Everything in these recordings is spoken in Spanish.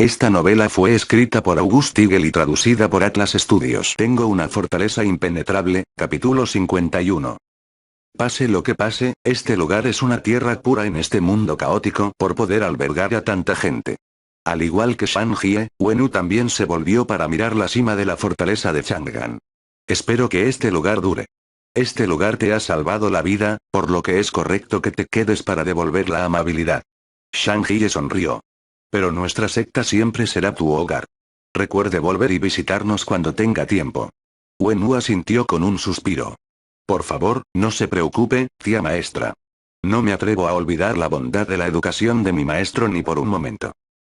Esta novela fue escrita por August Tiegel y traducida por Atlas Studios. Tengo una fortaleza impenetrable, capítulo 51. Pase lo que pase, este lugar es una tierra pura en este mundo caótico por poder albergar a tanta gente. Al igual que Shang-Hie, Wen-U también se volvió para mirar la cima de la fortaleza de Chang'an. Espero que este lugar dure. Este lugar te ha salvado la vida, por lo que es correcto que te quedes para devolver la amabilidad. Shang-Hie sonrió. Pero nuestra secta siempre será tu hogar. Recuerde volver y visitarnos cuando tenga tiempo. Wen-U asintió con un suspiro. Por favor, no se preocupe, tía maestra. No me atrevo a olvidar la bondad de la educación de mi maestro ni por un momento.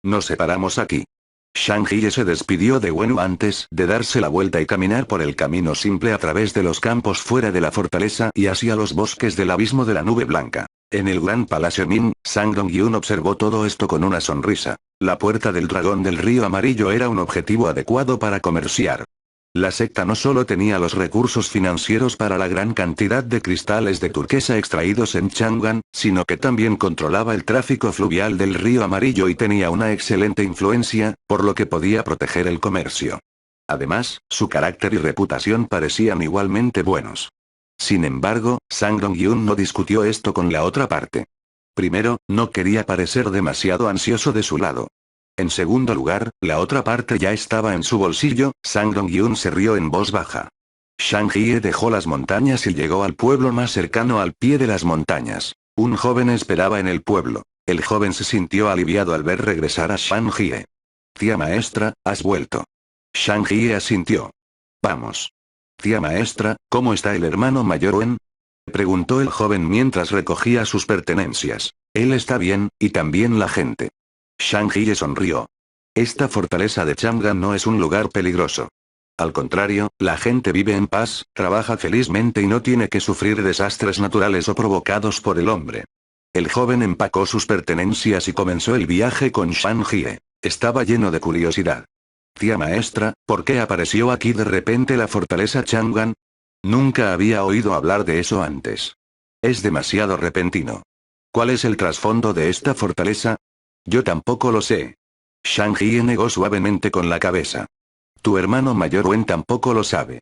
Nos separamos aquí. Shang-Hie se despidió de Wen-U antes de darse la vuelta y caminar por el camino simple a través de los campos fuera de la fortaleza y hacia los bosques del abismo de la nube blanca. En el gran palacio Nin, Sang Dong-Yun observó todo esto con una sonrisa. La puerta del dragón del río amarillo era un objetivo adecuado para comerciar. La secta no solo tenía los recursos financieros para la gran cantidad de cristales de turquesa extraídos en Chang'an, sino que también controlaba el tráfico fluvial del río amarillo y tenía una excelente influencia, por lo que podía proteger el comercio. Además, su carácter y reputación parecían igualmente buenos. Sin embargo, Sang Dong-Yun no discutió esto con la otra parte. Primero, no quería parecer demasiado ansioso de su lado. En segundo lugar, la otra parte ya estaba en su bolsillo. Sang Dong-Yun se rió en voz baja. Shang-Hie dejó las montañas y llegó al pueblo más cercano al pie de las montañas. Un joven esperaba en el pueblo. El joven se sintió aliviado al ver regresar a Shang-Hie. Tía maestra, has vuelto. Shang-Hie asintió. Vamos. Tía maestra, ¿cómo está el hermano mayor Wen? Preguntó el joven mientras recogía sus pertenencias. Él está bien, y también la gente. Shang-Hie sonrió. Esta fortaleza de Chang'an no es un lugar peligroso. Al contrario, la gente vive en paz, trabaja felizmente y no tiene que sufrir desastres naturales o provocados por el hombre. El joven empacó sus pertenencias y comenzó el viaje con Shang-Hie. Estaba lleno de curiosidad. Tía maestra, ¿por qué apareció aquí de repente la fortaleza Chang'an? Nunca había oído hablar de eso antes. Es demasiado repentino. ¿Cuál es el trasfondo de esta fortaleza? Yo tampoco lo sé. Shang-Hie negó suavemente con la cabeza. Tu hermano mayor Wen tampoco lo sabe.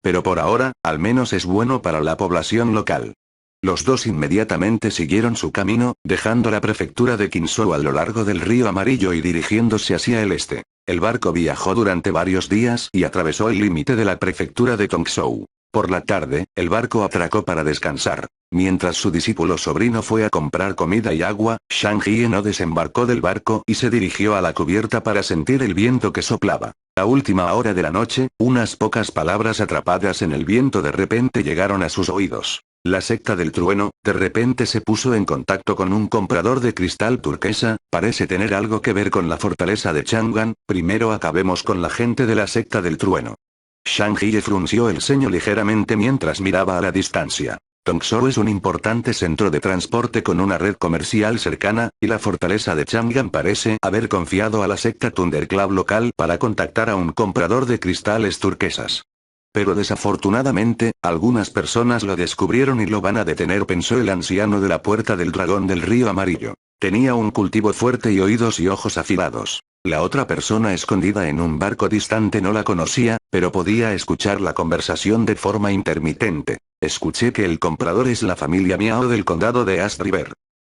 Pero por ahora, al menos es bueno para la población local. Los dos inmediatamente siguieron su camino, dejando la prefectura de Qinzhou a lo largo del río amarillo y dirigiéndose hacia el este. El barco viajó durante varios días y atravesó el límite de la prefectura de Tongzhou. Por la tarde, el barco atracó para descansar. Mientras su discípulo sobrino fue a comprar comida y agua, Shang-Hie no desembarcó del barco y se dirigió a la cubierta para sentir el viento que soplaba. A última hora de la noche, unas pocas palabras atrapadas en el viento de repente llegaron a sus oídos. La secta del trueno, de repente se puso en contacto con un comprador de cristal turquesa, parece tener algo que ver con la fortaleza de Chang'an. Primero acabemos con la gente de la secta del trueno. Shang-Hie frunció el ceño ligeramente mientras miraba a la distancia. Tongzhou es un importante centro de transporte con una red comercial cercana, y la fortaleza de Chang'an parece haber confiado a la secta Thunderclap local para contactar a un comprador de cristales turquesas. Pero desafortunadamente, algunas personas lo descubrieron y lo van a detener, pensó el anciano de la puerta del dragón del río amarillo. Tenía un cultivo fuerte y oídos y ojos afilados. La otra persona escondida en un barco distante no la conocía, pero podía escuchar la conversación de forma intermitente. Escuché que el comprador es la familia Miao del condado de East River.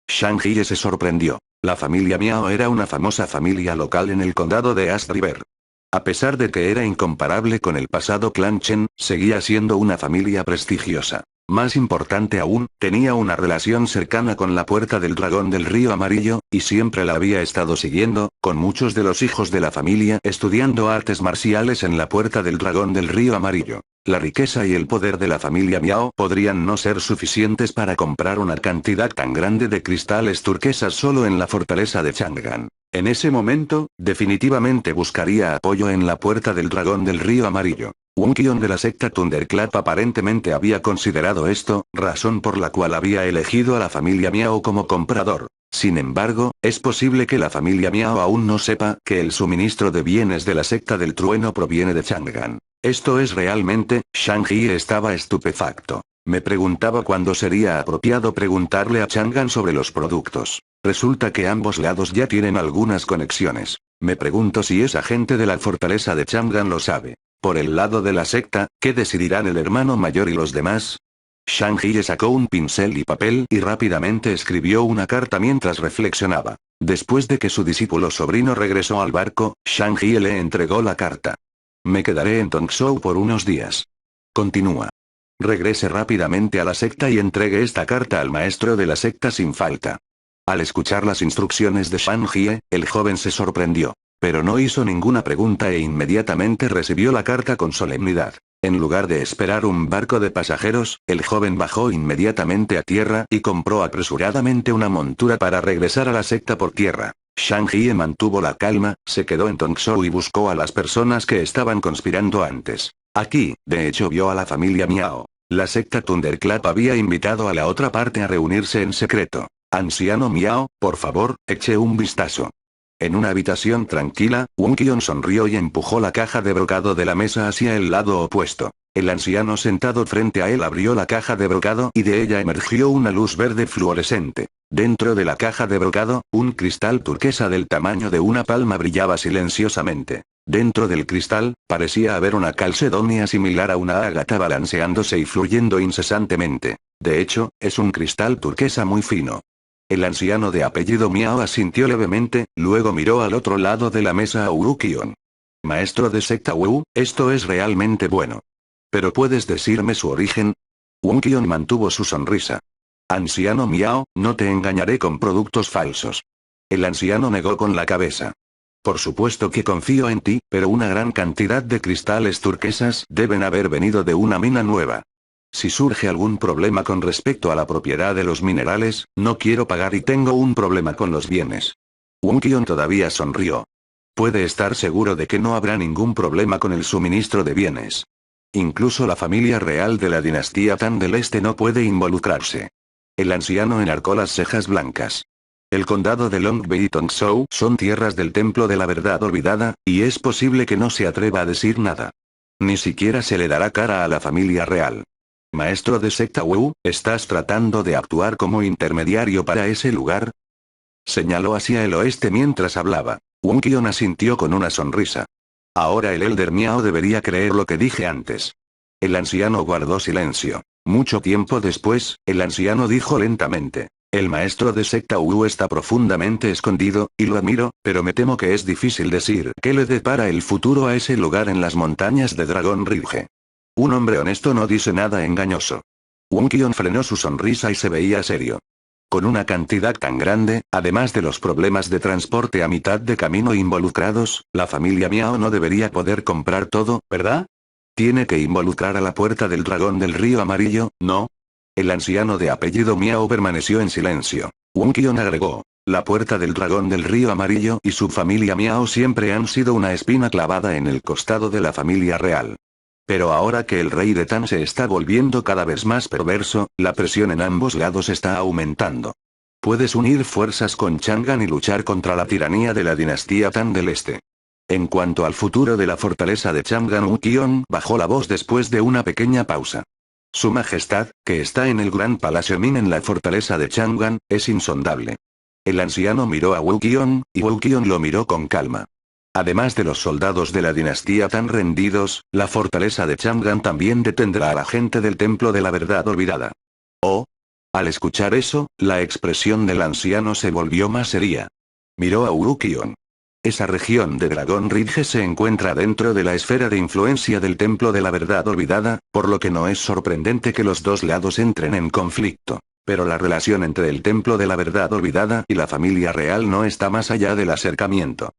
Shang-Hie se sorprendió. La familia Miao era una famosa familia local en el condado de East River. A pesar de que era incomparable con el pasado clan Chen, seguía siendo una familia prestigiosa. Más importante aún, tenía una relación cercana con la puerta del dragón del río amarillo, y siempre la había estado siguiendo, con muchos de los hijos de la familia estudiando artes marciales en la puerta del dragón del río amarillo. La riqueza y el poder de la familia Miao podrían no ser suficientes para comprar una cantidad tan grande de cristales turquesas solo en la fortaleza de Chang'an. En ese momento, definitivamente buscaría apoyo en la puerta del dragón del río amarillo. Won Qion de la secta Thunderclap aparentemente había considerado esto, razón por la cual había elegido a la familia Miao como comprador. Sin embargo, es posible que la familia Miao aún no sepa que el suministro de bienes de la secta del trueno proviene de Chang'an. Esto es realmente, Shang-Hie estaba estupefacto. Me preguntaba cuándo sería apropiado preguntarle a Chang'an sobre los productos. Resulta que ambos lados ya tienen algunas conexiones. Me pregunto si esa gente de la fortaleza de Chang'an lo sabe. Por el lado de la secta, ¿qué decidirán el hermano mayor y los demás? Shang Hye sacó un pincel y papel y rápidamente escribió una carta mientras reflexionaba. Después de que su discípulo sobrino regresó al barco, Shang Hye le entregó la carta. Me quedaré en Tongzhou por unos días. Continúa. Regrese rápidamente a la secta y entregue esta carta al maestro de la secta sin falta. Al escuchar las instrucciones de Shang Hye, el joven se sorprendió. Pero no hizo ninguna pregunta e inmediatamente recibió la carta con solemnidad. En lugar de esperar un barco de pasajeros, el joven bajó inmediatamente a tierra y compró apresuradamente una montura para regresar a la secta por tierra. Shang Hye mantuvo la calma, se quedó en Tongzhou y buscó a las personas que estaban conspirando antes. Aquí, de hecho, vio a la familia Miao. La secta Thunderclap había invitado a la otra parte a reunirse en secreto. Anciano Miao, por favor, eche un vistazo. En una habitación tranquila, Wonqion sonrió y empujó la caja de brocado de la mesa hacia el lado opuesto. El anciano sentado frente a él abrió la caja de brocado y de ella emergió una luz verde fluorescente. Dentro de la caja de brocado, un cristal turquesa del tamaño de una palma brillaba silenciosamente. Dentro del cristal, parecía haber una calcedonia similar a una ágata balanceándose y fluyendo incesantemente. De hecho, es un cristal turquesa muy fino. El anciano de apellido Miao asintió levemente, luego miró al otro lado de la mesa a Wonqion. Maestro de secta Wu, esto es realmente bueno. ¿Pero puedes decirme su origen? Wonqion mantuvo su sonrisa. Anciano Miao, no te engañaré con productos falsos. El anciano negó con la cabeza. Por supuesto que confío en ti, pero una gran cantidad de cristales turquesas deben haber venido de una mina nueva. Si surge algún problema con respecto a la propiedad de los minerales, no quiero pagar y tengo un problema con los bienes. Wonqion todavía sonrió. Puede estar seguro de que no habrá ningún problema con el suministro de bienes. Incluso la familia real de la dinastía Tan del Este no puede involucrarse. El anciano enarcó las cejas blancas. El condado de Longbei y Tongzhou son tierras del Templo de la Verdad Olvidada, y es posible que no se atreva a decir nada. Ni siquiera se le dará cara a la familia real. Maestro de secta Wu, ¿estás tratando de actuar como intermediario para ese lugar? Señaló hacia el oeste mientras hablaba. Wonqion asintió con una sonrisa. Ahora el Elder Miao debería creer lo que dije antes. El anciano guardó silencio. Mucho tiempo después, el anciano dijo lentamente. El maestro de secta Wu está profundamente escondido, y lo admiro, pero me temo que es difícil decir qué le depara el futuro a ese lugar en las montañas de Dragon Ridge. Un hombre honesto no dice nada engañoso. Wonqion frenó su sonrisa y se veía serio. Con una cantidad tan grande, además de los problemas de transporte a mitad de camino involucrados, la familia Miao no debería poder comprar todo, ¿verdad? Tiene que involucrar a la puerta del dragón del río amarillo, ¿no? El anciano de apellido Miao permaneció en silencio. Wonqion agregó. La puerta del dragón del río amarillo y su familia Miao siempre han sido una espina clavada en el costado de la familia real. Pero ahora que el rey de Tan se está volviendo cada vez más perverso, la presión en ambos lados está aumentando. Puedes unir fuerzas con Chang'an y luchar contra la tiranía de la dinastía Tan del Este. En cuanto al futuro de la fortaleza de Chang'an, Wonqion bajó la voz después de una pequeña pausa. Su majestad, que está en el gran palacio Min en la fortaleza de Chang'an, es insondable. El anciano miró a Wonqion, y Wonqion lo miró con calma. Además de los soldados de la dinastía Tan rendidos, la fortaleza de Chang'an también detendrá a la gente del Templo de la Verdad Olvidada. Oh. Al escuchar eso, la expresión del anciano se volvió más seria. Miró a Wonqion. Esa región de Dragon Ridge se encuentra dentro de la esfera de influencia del Templo de la Verdad Olvidada, por lo que no es sorprendente que los dos lados entren en conflicto. Pero la relación entre el Templo de la Verdad Olvidada y la familia real no está más allá del acercamiento.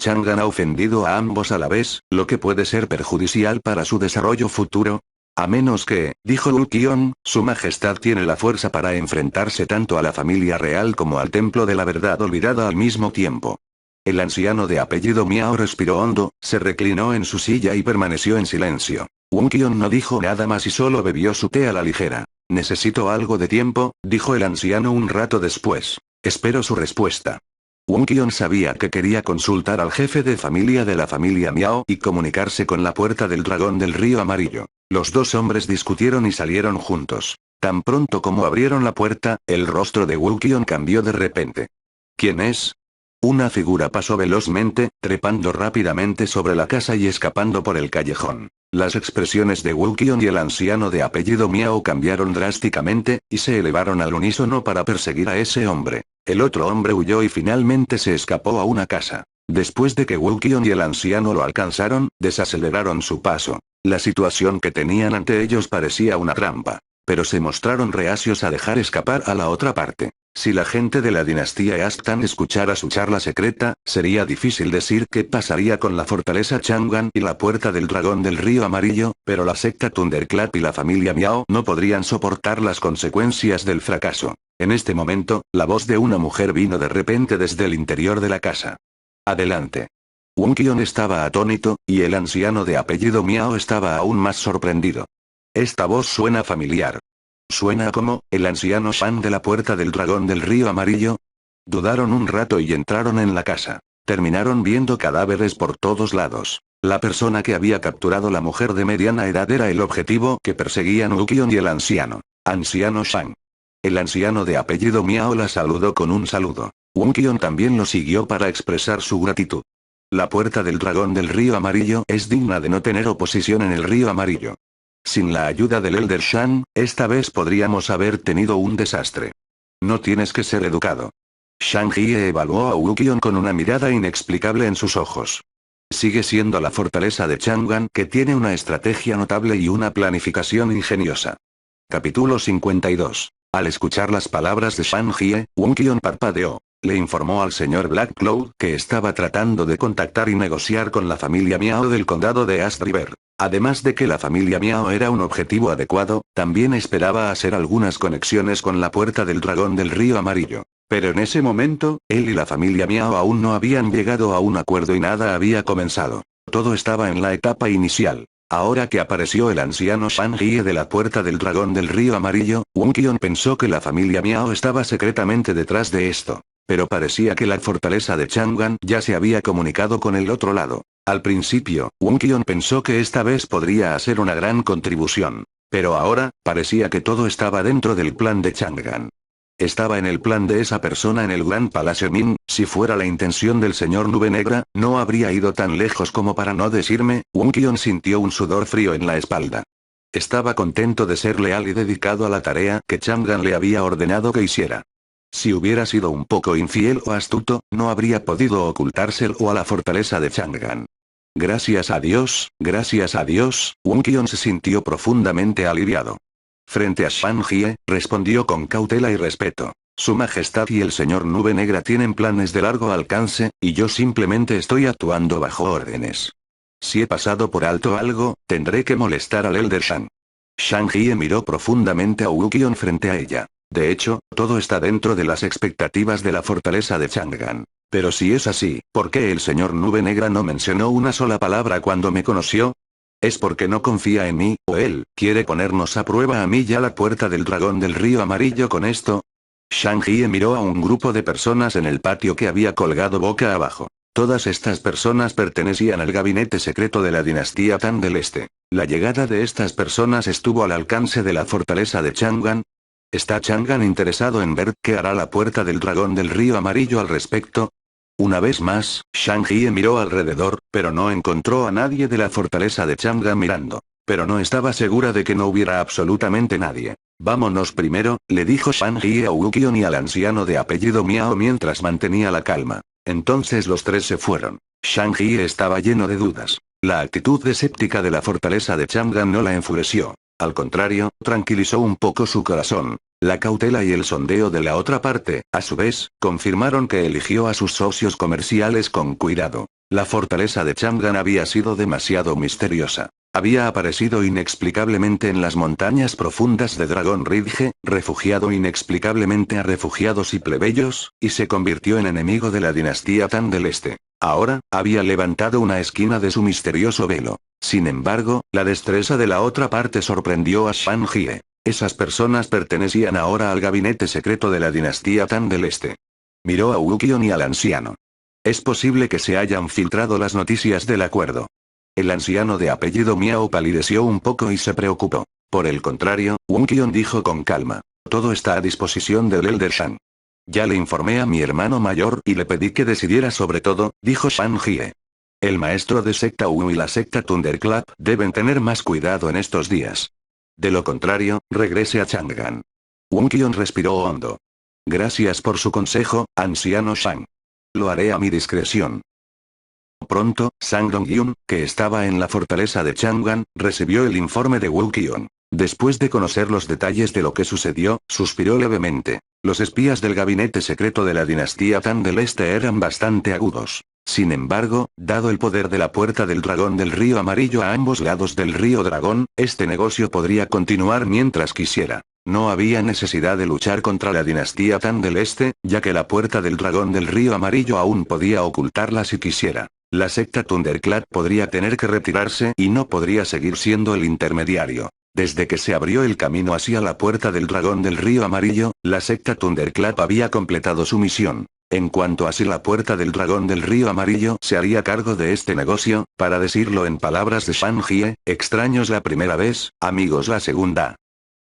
Chang'an ha ofendido a ambos a la vez, lo que puede ser perjudicial para su desarrollo futuro. A menos que, dijo Wonqion, su majestad tiene la fuerza para enfrentarse tanto a la familia real como al Templo de la Verdad Olvidada al mismo tiempo. El anciano de apellido Miao respiró hondo, se reclinó en su silla y permaneció en silencio. Wonqion no dijo nada más y solo bebió su té a la ligera. Necesito algo de tiempo, dijo el anciano un rato después. Espero su respuesta. Wonqion sabía que quería consultar al jefe de familia de la familia Miao y comunicarse con la puerta del dragón del río amarillo. Los dos hombres discutieron y salieron juntos. Tan pronto como abrieron la puerta, el rostro de Wonqion cambió de repente. ¿Quién es? Una figura pasó velozmente, trepando rápidamente sobre la casa y escapando por el callejón. Las expresiones de Wookion y el anciano de apellido Miao cambiaron drásticamente, y se elevaron al unísono para perseguir a ese hombre. El otro hombre huyó y finalmente se escapó a una casa. Después de que Wookion y el anciano lo alcanzaron, desaceleraron su paso. La situación que tenían ante ellos parecía una trampa. Pero se mostraron reacios a dejar escapar a la otra parte. Si la gente de la dinastía Aztan escuchara su charla secreta, sería difícil decir qué pasaría con la fortaleza Chang'an y la puerta del dragón del río amarillo, pero la secta Thunderclap y la familia Miao no podrían soportar las consecuencias del fracaso. En este momento, la voz de una mujer vino de repente desde el interior de la casa. Adelante. Wookion estaba atónito, y el anciano de apellido Miao estaba aún más sorprendido. Esta voz suena familiar. Suena como, el anciano Shan de la puerta del dragón del río amarillo. Dudaron un rato y entraron en la casa. Terminaron viendo cadáveres por todos lados. La persona que había capturado la mujer de mediana edad era el objetivo que perseguían Wookion y el anciano. Anciano Shan. El anciano de apellido Miao la saludó con un saludo. Wookion también lo siguió para expresar su gratitud. La puerta del dragón del río amarillo es digna de no tener oposición en el río amarillo. Sin la ayuda del Elder Shan, esta vez podríamos haber tenido un desastre. No tienes que ser educado. Shang Jie evaluó a Wookion con una mirada inexplicable en sus ojos. Sigue siendo la fortaleza de Chang'an que tiene una estrategia notable y una planificación ingeniosa. Capítulo 52. Al escuchar las palabras de Shang Jie, Wookion parpadeó. Le informó al señor Black Cloud que estaba tratando de contactar y negociar con la familia Miao del condado de East River. Además de que la familia Miao era un objetivo adecuado, también esperaba hacer algunas conexiones con la puerta del dragón del río amarillo. Pero en ese momento, él y la familia Miao aún no habían llegado a un acuerdo y nada había comenzado. Todo estaba en la etapa inicial. Ahora que apareció el anciano Shang Jie de la puerta del dragón del río amarillo, Wookion pensó que la familia Miao estaba secretamente detrás de esto. Pero parecía que la fortaleza de Chang'an ya se había comunicado con el otro lado. Al principio, Wookion pensó que esta vez podría hacer una gran contribución. Pero ahora, parecía que todo estaba dentro del plan de Chang'an. Estaba en el plan de esa persona en el Gran Palacio Min. Si fuera la intención del señor Nube Negra, no habría ido tan lejos como para no decirme. Wookion sintió un sudor frío en la espalda. Estaba contento de ser leal y dedicado a la tarea que Chang'an le había ordenado que hiciera. Si hubiera sido un poco infiel o astuto, no habría podido ocultárselo a la fortaleza de Chang'an. Gracias a Dios, Wookion se sintió profundamente aliviado. Frente a Shang Jie, respondió con cautela y respeto. Su Majestad y el señor Nube Negra tienen planes de largo alcance, y yo simplemente estoy actuando bajo órdenes. Si he pasado por alto algo, tendré que molestar al Elder Shan. Shang Jie miró profundamente a Wookion frente a ella. De hecho, todo está dentro de las expectativas de la fortaleza de Chang'an. Pero si es así, ¿por qué el señor Nube Negra no mencionó una sola palabra cuando me conoció? ¿Es porque no confía en mí, o él quiere ponernos a prueba a mí y a la puerta del dragón del río amarillo con esto? Shang Jie miró a un grupo de personas en el patio que había colgado boca abajo. Todas estas personas pertenecían al gabinete secreto de la dinastía Tan del Este. La llegada de estas personas estuvo al alcance de la fortaleza de Chang'an. ¿Está Chang'an interesado en ver qué hará la puerta del dragón del río amarillo al respecto? Una vez más, Shang Jie miró alrededor, pero no encontró a nadie de la fortaleza de Chang'an mirando. Pero no estaba segura de que no hubiera absolutamente nadie. Vámonos primero, le dijo Shang Jie a Wookion y al anciano de apellido Miao mientras mantenía la calma. Entonces los tres se fueron. Shang Jie estaba lleno de dudas. La actitud escéptica de la fortaleza de Chang'an no la enfureció. Al contrario, tranquilizó un poco su corazón. La cautela y el sondeo de la otra parte, a su vez, confirmaron que eligió a sus socios comerciales con cuidado. La fortaleza de Chang'an había sido demasiado misteriosa. Había aparecido inexplicablemente en las montañas profundas de Dragon Ridge, refugiado inexplicablemente a refugiados y plebeyos, y se convirtió en enemigo de la dinastía Tan del Este. Ahora, había levantado una esquina de su misterioso velo. Sin embargo, la destreza de la otra parte sorprendió a Shang Jie. Esas personas pertenecían ahora al gabinete secreto de la dinastía Tan del Este. Miró a Wookion y al anciano. Es posible que se hayan filtrado las noticias del acuerdo. El anciano de apellido Miao palideció un poco y se preocupó. Por el contrario, Wookion dijo con calma. Todo está a disposición del Elder Shan. Ya le informé a mi hermano mayor y le pedí que decidiera sobre todo, dijo Shang Jie. El maestro de secta Wu y la secta Thunderclap deben tener más cuidado en estos días. De lo contrario, regrese a Chang'an. Wonqion respiró hondo. Gracias por su consejo, anciano Shang. Lo haré a mi discreción. Pronto, Sang Dong-yun, que estaba en la fortaleza de Chang'an, recibió el informe de Wonqion. Después de conocer los detalles de lo que sucedió, suspiró levemente. Los espías del gabinete secreto de la dinastía Tan del Este eran bastante agudos. Sin embargo, dado el poder de la Puerta del Dragón del Río Amarillo a ambos lados del Río Dragón, este negocio podría continuar mientras quisiera. No había necesidad de luchar contra la dinastía Tan del Este, ya que la Puerta del Dragón del Río Amarillo aún podía ocultarla si quisiera. La secta Thunderclap podría tener que retirarse y no podría seguir siendo el intermediario. Desde que se abrió el camino hacia la Puerta del Dragón del Río Amarillo, la secta Thunderclap había completado su misión. En cuanto a si la Puerta del Dragón del Río Amarillo se haría cargo de este negocio, para decirlo en palabras de Shang Jie, extraños la primera vez, amigos la segunda.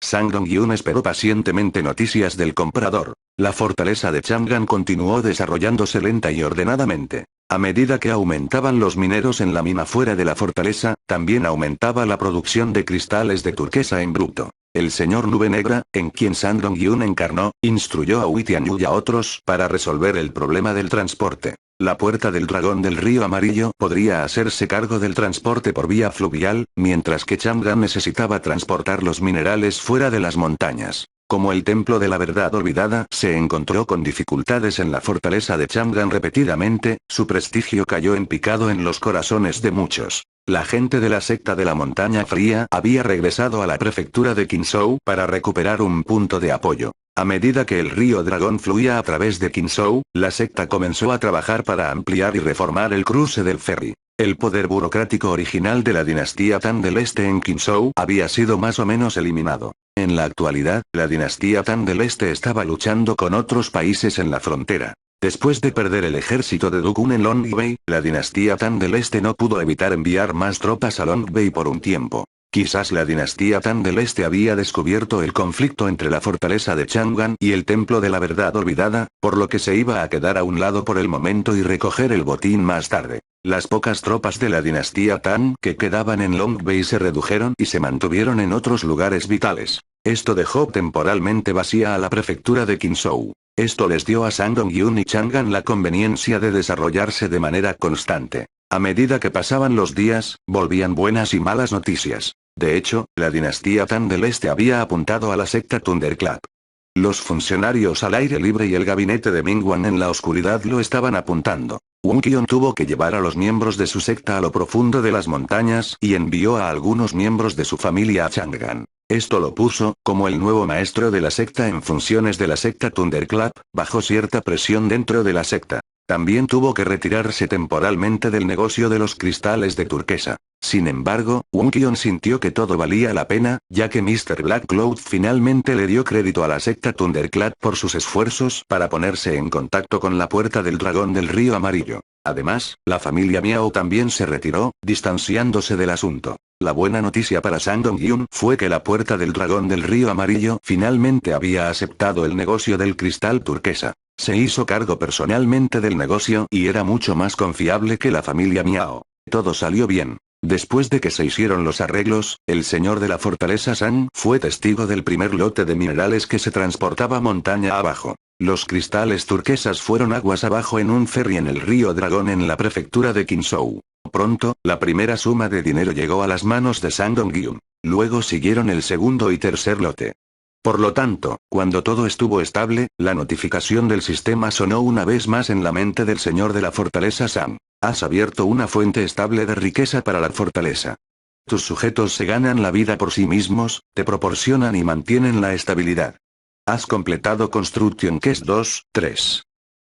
Sang Dong-yun esperó pacientemente noticias del comprador. La fortaleza de Chang'an continuó desarrollándose lenta y ordenadamente. A medida que aumentaban los mineros en la mina fuera de la fortaleza, también aumentaba la producción de cristales de turquesa en bruto. El señor Nube Negra, en quien Sang Dong-yun encarnó, instruyó a Wei Tianyu y a otros para resolver el problema del transporte. La Puerta del Dragón del Río Amarillo podría hacerse cargo del transporte por vía fluvial, mientras que Chang'an necesitaba transportar los minerales fuera de las montañas. Como el Templo de la Verdad Olvidada se encontró con dificultades en la fortaleza de Chang'an repetidamente, su prestigio cayó en picado en los corazones de muchos. La gente de la secta de la Montaña Fría había regresado a la prefectura de Qinzhou para recuperar un punto de apoyo. A medida que el río Dragón fluía a través de Qinzhou, la secta comenzó a trabajar para ampliar y reformar el cruce del ferry. El poder burocrático original de la dinastía Tan del Este en Qinzhou había sido más o menos eliminado. En la actualidad, la dinastía Tan del Este estaba luchando con otros países en la frontera. Después de perder el ejército de Dukun en Longbei, la dinastía Tan del Este no pudo evitar enviar más tropas a Longbei por un tiempo. Quizás la dinastía Tan del Este había descubierto el conflicto entre la fortaleza de Chang'an y el Templo de la Verdad Olvidada, por lo que se iba a quedar a un lado por el momento y recoger el botín más tarde. Las pocas tropas de la dinastía Tan que quedaban en Longbei se redujeron y se mantuvieron en otros lugares vitales. Esto dejó temporalmente vacía a la prefectura de Qinzhou. Esto les dio a Sang Dong-yun y Chang'an la conveniencia de desarrollarse de manera constante. A medida que pasaban los días, volvían buenas y malas noticias. De hecho, la dinastía Tan del Este había apuntado a la secta Thunderclap. Los funcionarios al aire libre y el gabinete de Mingwan en la oscuridad lo estaban apuntando. Wonqion tuvo que llevar a los miembros de su secta a lo profundo de las montañas y envió a algunos miembros de su familia a Chang'an. Esto lo puso, como el nuevo maestro de la secta en funciones de la secta Thunderclap, bajo cierta presión dentro de la secta. También tuvo que retirarse temporalmente del negocio de los cristales de turquesa. Sin embargo, Wonqion sintió que todo valía la pena, ya que Mr. Black Cloud finalmente le dio crédito a la secta Thunderclap por sus esfuerzos para ponerse en contacto con la Puerta del Dragón del Río Amarillo. Además, la familia Miao también se retiró, distanciándose del asunto. La buena noticia para Sang Dong-yun fue que la Puerta del Dragón del Río Amarillo finalmente había aceptado el negocio del cristal turquesa. Se hizo cargo personalmente del negocio y era mucho más confiable que la familia Miao. Todo salió bien. Después de que se hicieron los arreglos, el señor de la fortaleza Sang fue testigo del primer lote de minerales que se transportaba montaña abajo. Los cristales turquesas fueron aguas abajo en un ferry en el río Dragón en la prefectura de Qinzhou. Pronto, la primera suma de dinero llegó a las manos de Sang Dong-yun. Luego siguieron el segundo y tercer lote. Por lo tanto, cuando todo estuvo estable, la notificación del sistema sonó una vez más en la mente del señor de la fortaleza Sang. Has abierto una fuente estable de riqueza para la fortaleza. Tus sujetos se ganan la vida por sí mismos, te proporcionan y mantienen la estabilidad. Has completado Construction Quest 2, 3.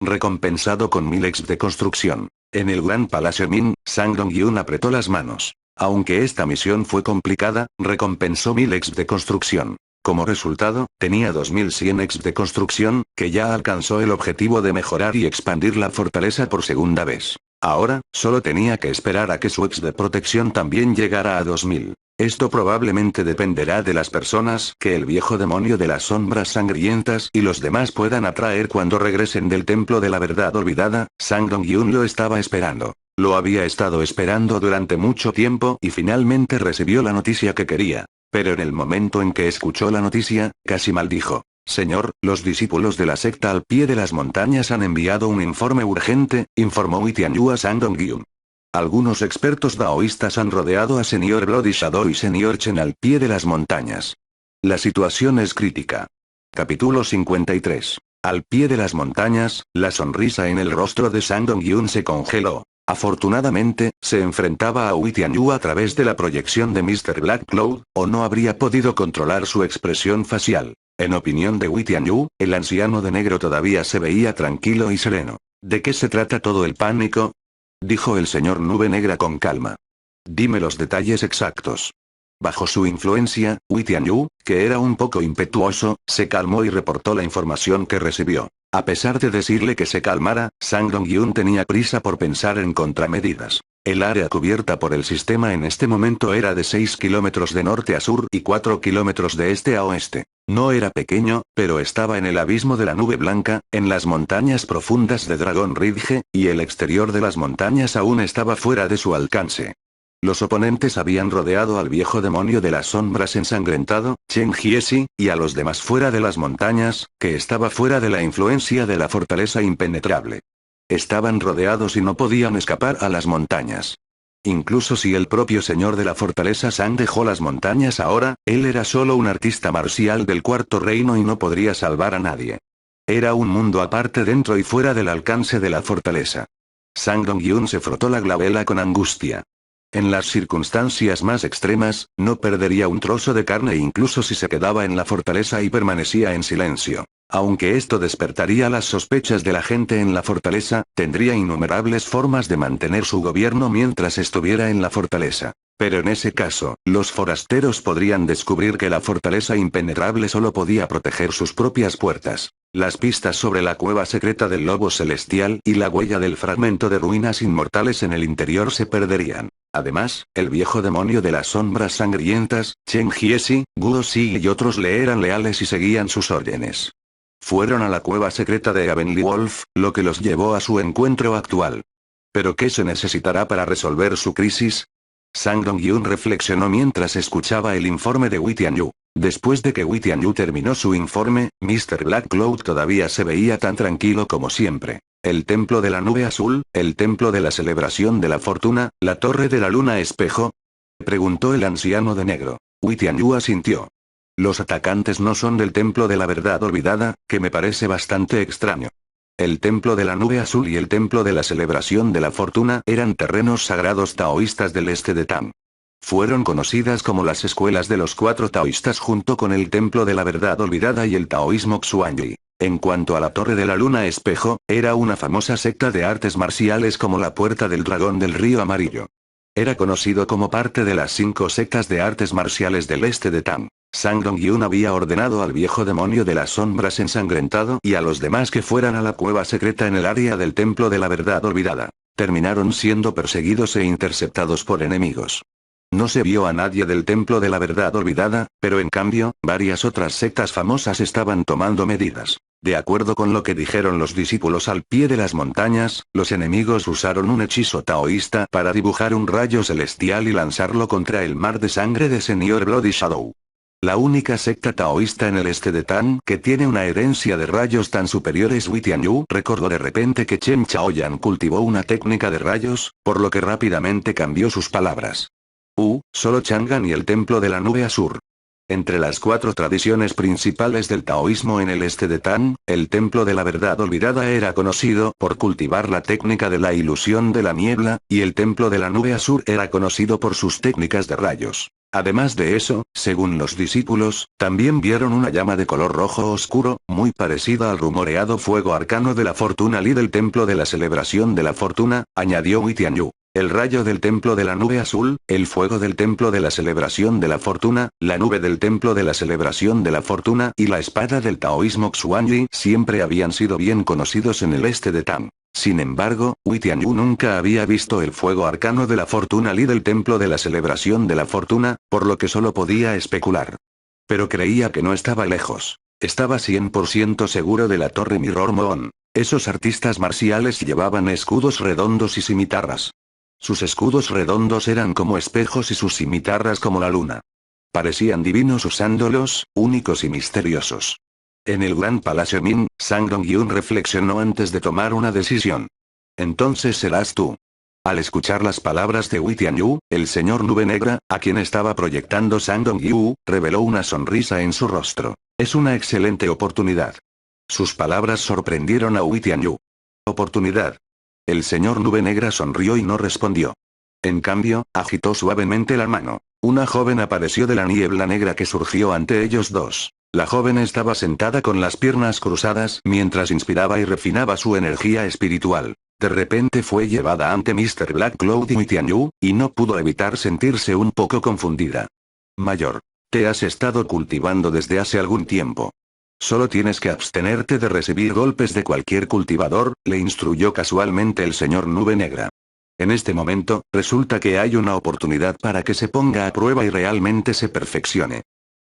Recompensado con 1000 EX de construcción. En el Gran Palacio Min, Sang Dong-yun apretó las manos. Aunque esta misión fue complicada, recompensó 1000 EX de construcción. Como resultado, tenía 2100 EX de construcción, que ya alcanzó el objetivo de mejorar y expandir la fortaleza por segunda vez. Ahora, solo tenía que esperar a que su EX de protección también llegara a 2000. Esto probablemente dependerá de las personas que el viejo demonio de las sombras sangrientas y los demás puedan atraer cuando regresen del templo de la verdad olvidada. Sang Dong-hyun lo estaba esperando. Lo había estado esperando durante mucho tiempo y finalmente recibió la noticia que quería. Pero en el momento en que escuchó la noticia, casi maldijo. Señor, los discípulos de la secta al pie de las montañas han enviado un informe urgente, informó Wei Tianyu a Sang Dong-hyun. Algunos expertos daoístas han rodeado a Señor Bloody Shadow y Señor Chen al pie de las montañas. La situación es crítica. Capítulo 53. Al pie de las montañas, la sonrisa en el rostro de Sang Dong-hyun se congeló. Afortunadamente, se enfrentaba a Wei Tianyu a través de la proyección de Mr. Black Cloud, o no habría podido controlar su expresión facial. En opinión de Wei Tianyu, el anciano de negro todavía se veía tranquilo y sereno. ¿De qué se trata todo el pánico?, dijo el señor Nube Negra con calma. Dime los detalles exactos. Bajo su influencia, Wei Tianyu, que era un poco impetuoso, se calmó y reportó la información que recibió. A pesar de decirle que se calmara, Sang Dong-hyun tenía prisa por pensar en contramedidas. El área cubierta por el sistema en este momento era de 6 kilómetros de norte a sur y 4 kilómetros de este a oeste. No era pequeño, pero estaba en el abismo de la nube blanca, en las montañas profundas de Dragon Ridge, y el exterior de las montañas aún estaba fuera de su alcance. Los oponentes habían rodeado al viejo demonio de las sombras ensangrentado, Chen Jiesi, y a los demás fuera de las montañas, que estaba fuera de la influencia de la fortaleza impenetrable. Estaban rodeados y no podían escapar a las montañas. Incluso si el propio señor de la fortaleza Sang dejó las montañas ahora, él era solo un artista marcial del cuarto reino y no podría salvar a nadie. Era un mundo aparte dentro y fuera del alcance de la fortaleza. Sang Dong-hyun se frotó la glabela con angustia. En las circunstancias más extremas, no perdería un trozo de carne incluso si se quedaba en la fortaleza y permanecía en silencio. Aunque esto despertaría las sospechas de la gente en la fortaleza, tendría innumerables formas de mantener su gobierno mientras estuviera en la fortaleza. Pero en ese caso, los forasteros podrían descubrir que la fortaleza impenetrable solo podía proteger sus propias puertas. Las pistas sobre la cueva secreta del lobo celestial y la huella del fragmento de ruinas inmortales en el interior se perderían. Además, el viejo demonio de las sombras sangrientas, Chen Jiesi, Guo Si y otros le eran leales y seguían sus órdenes. Fueron a la cueva secreta de Heavenly Wolf, lo que los llevó a su encuentro actual. ¿Pero qué se necesitará para resolver su crisis? Sang Dong-hyun reflexionó mientras escuchaba el informe de Wei Tianyu. Después de que Wei Tianyu terminó su informe, Mr. Black Cloud todavía se veía tan tranquilo como siempre. El templo de la nube azul, el templo de la celebración de la fortuna, la torre de la luna espejo. Preguntó el anciano de negro. Wei Tianyu asintió. Los atacantes no son del templo de la verdad olvidada, que me parece bastante extraño. El templo de la nube azul y el templo de la celebración de la fortuna eran terrenos sagrados taoístas del este de Tam. Fueron conocidas como las escuelas de los cuatro taoístas junto con el templo de la verdad olvidada y el taoísmo Xuanyi. En cuanto a la torre de la luna espejo, era una famosa secta de artes marciales como la puerta del dragón del río amarillo. Era conocido como parte de las 5 sectas de artes marciales del este de Tam. Sang Dong-hyun había ordenado al viejo demonio de las sombras ensangrentado y a los demás que fueran a la cueva secreta en el área del templo de la verdad olvidada. Terminaron siendo perseguidos e interceptados por enemigos. No se vio a nadie del templo de la verdad olvidada, pero en cambio, varias otras sectas famosas estaban tomando medidas. De acuerdo con lo que dijeron los discípulos al pie de las montañas, los enemigos usaron un hechizo taoísta para dibujar un rayo celestial y lanzarlo contra el mar de sangre de Señor Bloody Shadow. La única secta taoísta en el este de Tan que tiene una herencia de rayos tan superior es Wei Tianyu. Recordó de repente que Chen Chaoyan cultivó una técnica de rayos, por lo que rápidamente cambió sus palabras. Solo Chang'an y el templo de la nube azul. Entre las 4 tradiciones principales del taoísmo en el este de Tan, el templo de la verdad olvidada era conocido por cultivar la técnica de la ilusión de la niebla, y el templo de la nube azul era conocido por sus técnicas de rayos. Además de eso, según los discípulos, también vieron una llama de color rojo oscuro, muy parecida al rumoreado fuego arcano de la fortuna Li del templo de la celebración de la fortuna, añadió Wei Tianyu. El rayo del templo de la nube azul, el fuego del templo de la celebración de la fortuna, la nube del templo de la celebración de la fortuna y la espada del taoísmo Xuanyi siempre habían sido bien conocidos en el este de Tang. Sin embargo, Wei Tianyu nunca había visto el fuego arcano de la fortuna Li del templo de la celebración de la fortuna, por lo que solo podía especular. Pero creía que no estaba lejos. Estaba 100% seguro de la torre Mirror Moon. Esos artistas marciales llevaban escudos redondos y cimitarras. Sus escudos redondos eran como espejos y sus cimitarras como la luna. Parecían divinos usándolos, únicos y misteriosos. En el gran palacio Min, Sang Dong-yun reflexionó antes de tomar una decisión. Entonces serás tú. Al escuchar las palabras de Wei Tianyu, el señor Nube Negra, a quien estaba proyectando Sang Dong-yu, reveló una sonrisa en su rostro. Es una excelente oportunidad. Sus palabras sorprendieron a Wei Tianyu. ¿Oportunidad? El señor Nube Negra sonrió y no respondió. En cambio, agitó suavemente la mano. Una joven apareció de la niebla negra que surgió ante ellos dos. La joven estaba sentada con las piernas cruzadas mientras inspiraba y refinaba su energía espiritual. De repente fue llevada ante Mr. Black Cloud y Wei Tianyu, y no pudo evitar sentirse un poco confundida. Mayor. Te has estado cultivando desde hace algún tiempo. Solo tienes que abstenerte de recibir golpes de cualquier cultivador, le instruyó casualmente el señor Nube Negra. En este momento, resulta que hay una oportunidad para que se ponga a prueba y realmente se perfeccione.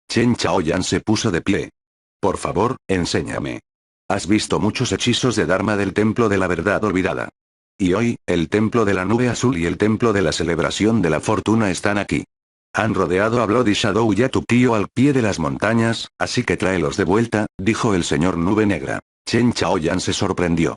Chen Chaoyan se puso de pie. Por favor, enséñame. Has visto muchos hechizos de Dharma del Templo de la Verdad Olvidada. Y hoy, el Templo de la Nube Azul y el Templo de la Celebración de la Fortuna están aquí. Han rodeado a Bloody Shadow y a tu tío al pie de las montañas, así que tráelos de vuelta, dijo el señor Nube Negra. Chen Chaoyan se sorprendió.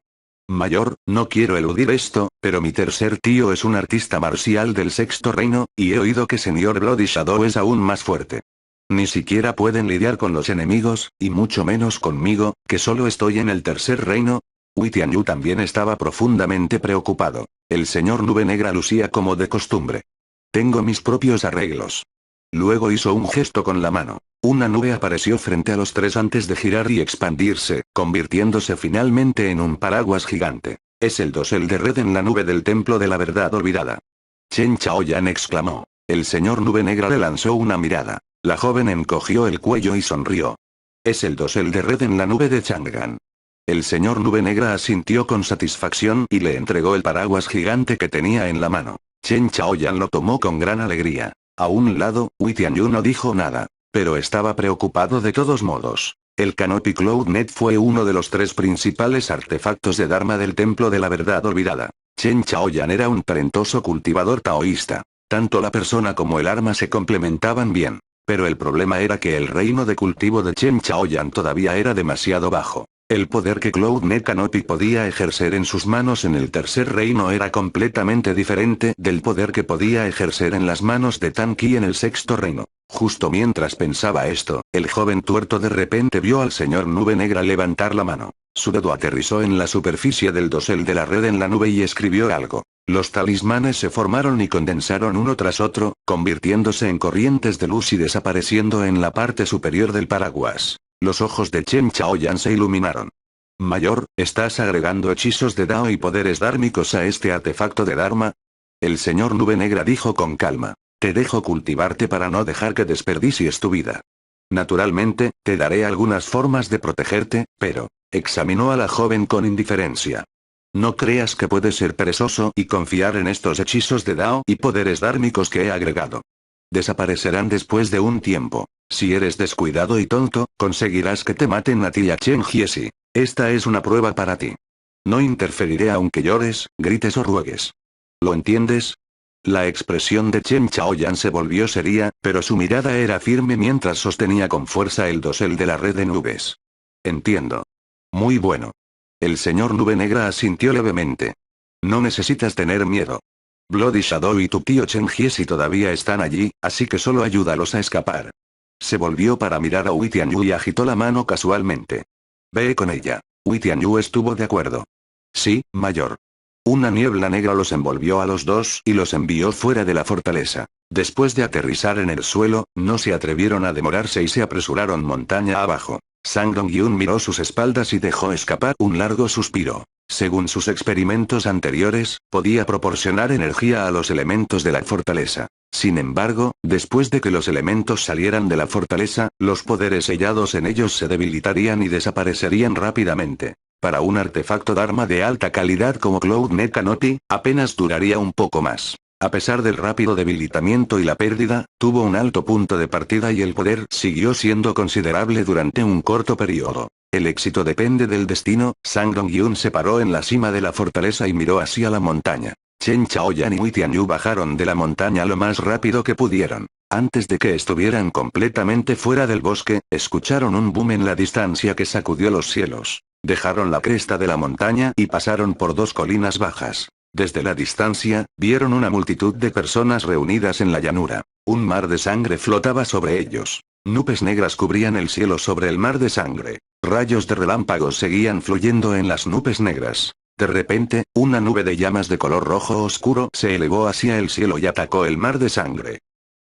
Mayor, no quiero eludir esto, pero mi tercer tío es un artista marcial del sexto reino, y he oído que señor Bloody Shadow es aún más fuerte. Ni siquiera pueden lidiar con los enemigos, y mucho menos conmigo, que solo estoy en el tercer reino. Wei Tianyu también estaba profundamente preocupado. El señor Nube Negra lucía como de costumbre. Tengo mis propios arreglos. Luego hizo un gesto con la mano. Una nube apareció frente a los tres antes de girar y expandirse, convirtiéndose finalmente en un paraguas gigante. Es el dosel de red en la nube del templo de la verdad olvidada. Chen Chaoyan exclamó. El señor Nube Negra le lanzó una mirada. La joven encogió el cuello y sonrió. Es el dosel de red en la nube de Chang'an. El señor Nube Negra asintió con satisfacción y le entregó el paraguas gigante que tenía en la mano. Chen Chaoyan lo tomó con gran alegría. A un lado, Wei Tianyu no dijo nada, pero estaba preocupado de todos modos. El Canopy Cloud Net fue uno de los tres principales artefactos de Dharma del Templo de la Verdad Olvidada. Chen Chaoyan era un talentoso cultivador taoísta. Tanto la persona como el arma se complementaban bien. Pero el problema era que el reino de cultivo de Chen Chaoyan todavía era demasiado bajo. El poder que CloudNet Canopy podía ejercer en sus manos en el tercer reino era completamente diferente del poder que podía ejercer en las manos de Tan Qi en el sexto reino. Justo mientras pensaba esto, el joven tuerto de repente vio al señor Nube Negra levantar la mano. Su dedo aterrizó en la superficie del dosel de la red en la nube y escribió algo. Los talismanes se formaron y condensaron uno tras otro, convirtiéndose en corrientes de luz y desapareciendo en la parte superior del paraguas. Los ojos de Chen Chaoyan se iluminaron. Mayor, ¿estás agregando hechizos de Dao y poderes dármicos a este artefacto de Dharma? El señor Nube Negra dijo con calma. Te dejo cultivarte para no dejar que desperdicies tu vida. Naturalmente, te daré algunas formas de protegerte, pero... Examinó a la joven con indiferencia. No creas que puedes ser perezoso y confiar en estos hechizos de Dao y poderes dármicos que he agregado. Desaparecerán después de un tiempo. Si eres descuidado y tonto, conseguirás que te maten a ti y a Chen Jiesi. Esta es una prueba para ti. No interferiré aunque llores, grites o ruegues. ¿Lo entiendes? La expresión de Chen Chaoyan se volvió seria, pero su mirada era firme mientras sostenía con fuerza el dosel de la red de nubes. Entiendo. Muy bueno. El señor Nube Negra asintió levemente. No necesitas tener miedo. Bloody Shadow y tu tío Chen Jiesi todavía están allí, así que solo ayúdalos a escapar. Se volvió para mirar a Wei Tianyu y agitó la mano casualmente. Ve con ella. Wei Tianyu estuvo de acuerdo. Sí, mayor. Una niebla negra los envolvió a los dos y los envió fuera de la fortaleza. Después de aterrizar en el suelo, no se atrevieron a demorarse y se apresuraron montaña abajo. Sang Dong-hyun miró sus espaldas y dejó escapar un largo suspiro. Según sus experimentos anteriores, podía proporcionar energía a los elementos de la fortaleza. Sin embargo, después de que los elementos salieran de la fortaleza, los poderes sellados en ellos se debilitarían y desaparecerían rápidamente. Para un artefacto Dharma de alta calidad como Cloud Mecha Noti, apenas duraría un poco más. A pesar del rápido debilitamiento y la pérdida, tuvo un alto punto de partida y el poder siguió siendo considerable durante un corto periodo. El éxito depende del destino. Sang Dong-hyun se paró en la cima de la fortaleza y miró hacia la montaña. Chen Chaoyan y Hui Tianyu bajaron de la montaña lo más rápido que pudieron. Antes de que estuvieran completamente fuera del bosque, escucharon un boom en la distancia que sacudió los cielos. Dejaron la cresta de la montaña y pasaron por dos colinas bajas. Desde la distancia, vieron una multitud de personas reunidas en la llanura. Un mar de sangre flotaba sobre ellos. Nubes negras cubrían el cielo sobre el mar de sangre. Rayos de relámpagos seguían fluyendo en las nubes negras. De repente, una nube de llamas de color rojo oscuro se elevó hacia el cielo y atacó el mar de sangre.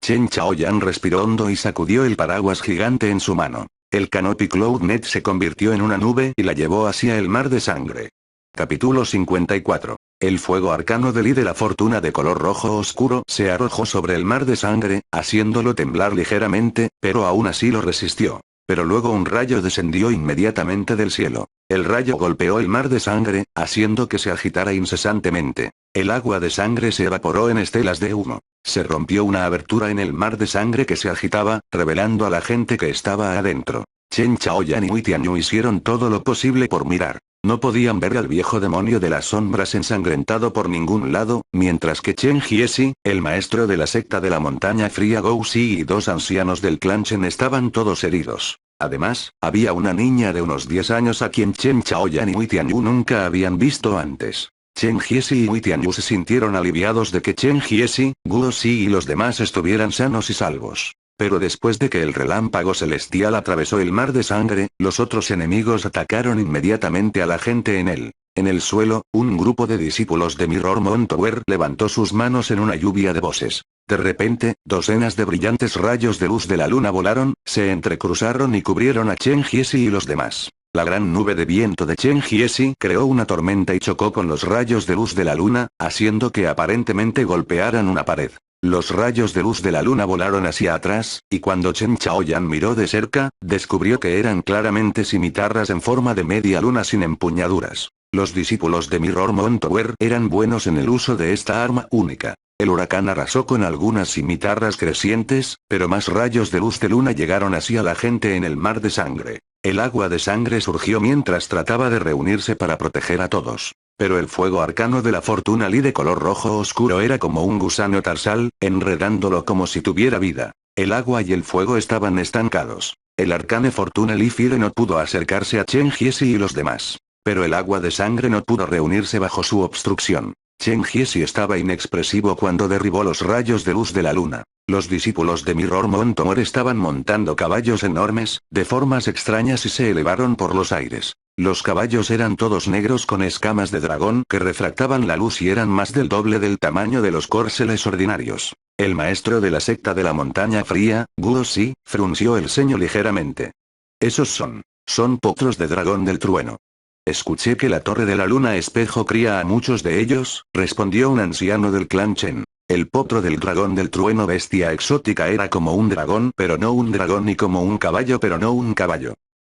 Chen Chaoyan respiró hondo y sacudió el paraguas gigante en su mano. El Canopy Cloud Net se convirtió en una nube y la llevó hacia el mar de sangre. Capítulo 54. El fuego arcano de Lee de la fortuna de color rojo oscuro se arrojó sobre el mar de sangre, haciéndolo temblar ligeramente, pero aún así lo resistió. Pero luego un rayo descendió inmediatamente del cielo. El rayo golpeó el mar de sangre, haciendo que se agitara incesantemente. El agua de sangre se evaporó en estelas de humo. Se rompió una abertura en el mar de sangre que se agitaba, revelando a la gente que estaba adentro. Chen Chaoyan y Hui Tianyu hicieron todo lo posible por mirar. No podían ver al viejo demonio de las sombras ensangrentado por ningún lado, mientras que Chen Jiesi, el maestro de la secta de la montaña fría Gou Si y dos ancianos del clan Chen estaban todos heridos. Además, había una niña de unos 10 años a quien Chen Chaoyan y Hui Tianyu nunca habían visto antes. Chen Jiesi y Hui Tianyu se sintieron aliviados de que Chen Jiesi, Guo Si y los demás estuvieran sanos y salvos. Pero después de que el relámpago celestial atravesó el mar de sangre, los otros enemigos atacaron inmediatamente a la gente en él. En el suelo, un grupo de discípulos de Mirror Moon Tower levantó sus manos en una lluvia de voces. De repente, docenas de brillantes rayos de luz de la luna volaron, se entrecruzaron y cubrieron a Chen Jiesi y los demás. La gran nube de viento de Chen Jiesi creó una tormenta y chocó con los rayos de luz de la luna, haciendo que aparentemente golpearan una pared. Los rayos de luz de la luna volaron hacia atrás, y cuando Chen Chaoyan miró de cerca, descubrió que eran claramente cimitarras en forma de media luna sin empuñaduras. Los discípulos de Mirror Moon Tower eran buenos en el uso de esta arma única. El huracán arrasó con algunas cimitarras crecientes, pero más rayos de luz de luna llegaron hacia la gente en el mar de sangre. El agua de sangre surgió mientras trataba de reunirse para proteger a todos. Pero el fuego arcano de la fortuna Lee de color rojo oscuro era como un gusano tarsal, enredándolo como si tuviera vida. El agua y el fuego estaban estancados. El arcane fortuna Lee Fire no pudo acercarse a Chen Jiesi y los demás. Pero el agua de sangre no pudo reunirse bajo su obstrucción. Chen Jiesi estaba inexpresivo cuando derribó los rayos de luz de la luna. Los discípulos de Mirror Moon Tower estaban montando caballos enormes, de formas extrañas y se elevaron por los aires. Los caballos eran todos negros con escamas de dragón que refractaban la luz y eran más del doble del tamaño de los córceles ordinarios. El maestro de la secta de la montaña fría, Guo Si, frunció el ceño ligeramente. Esos son potros de dragón del trueno. Escuché que la torre de la luna espejo cría a muchos de ellos, respondió un anciano del clan Chen. El potro del dragón del trueno bestia exótica era como un dragón pero no un dragón y como un caballo pero no un caballo.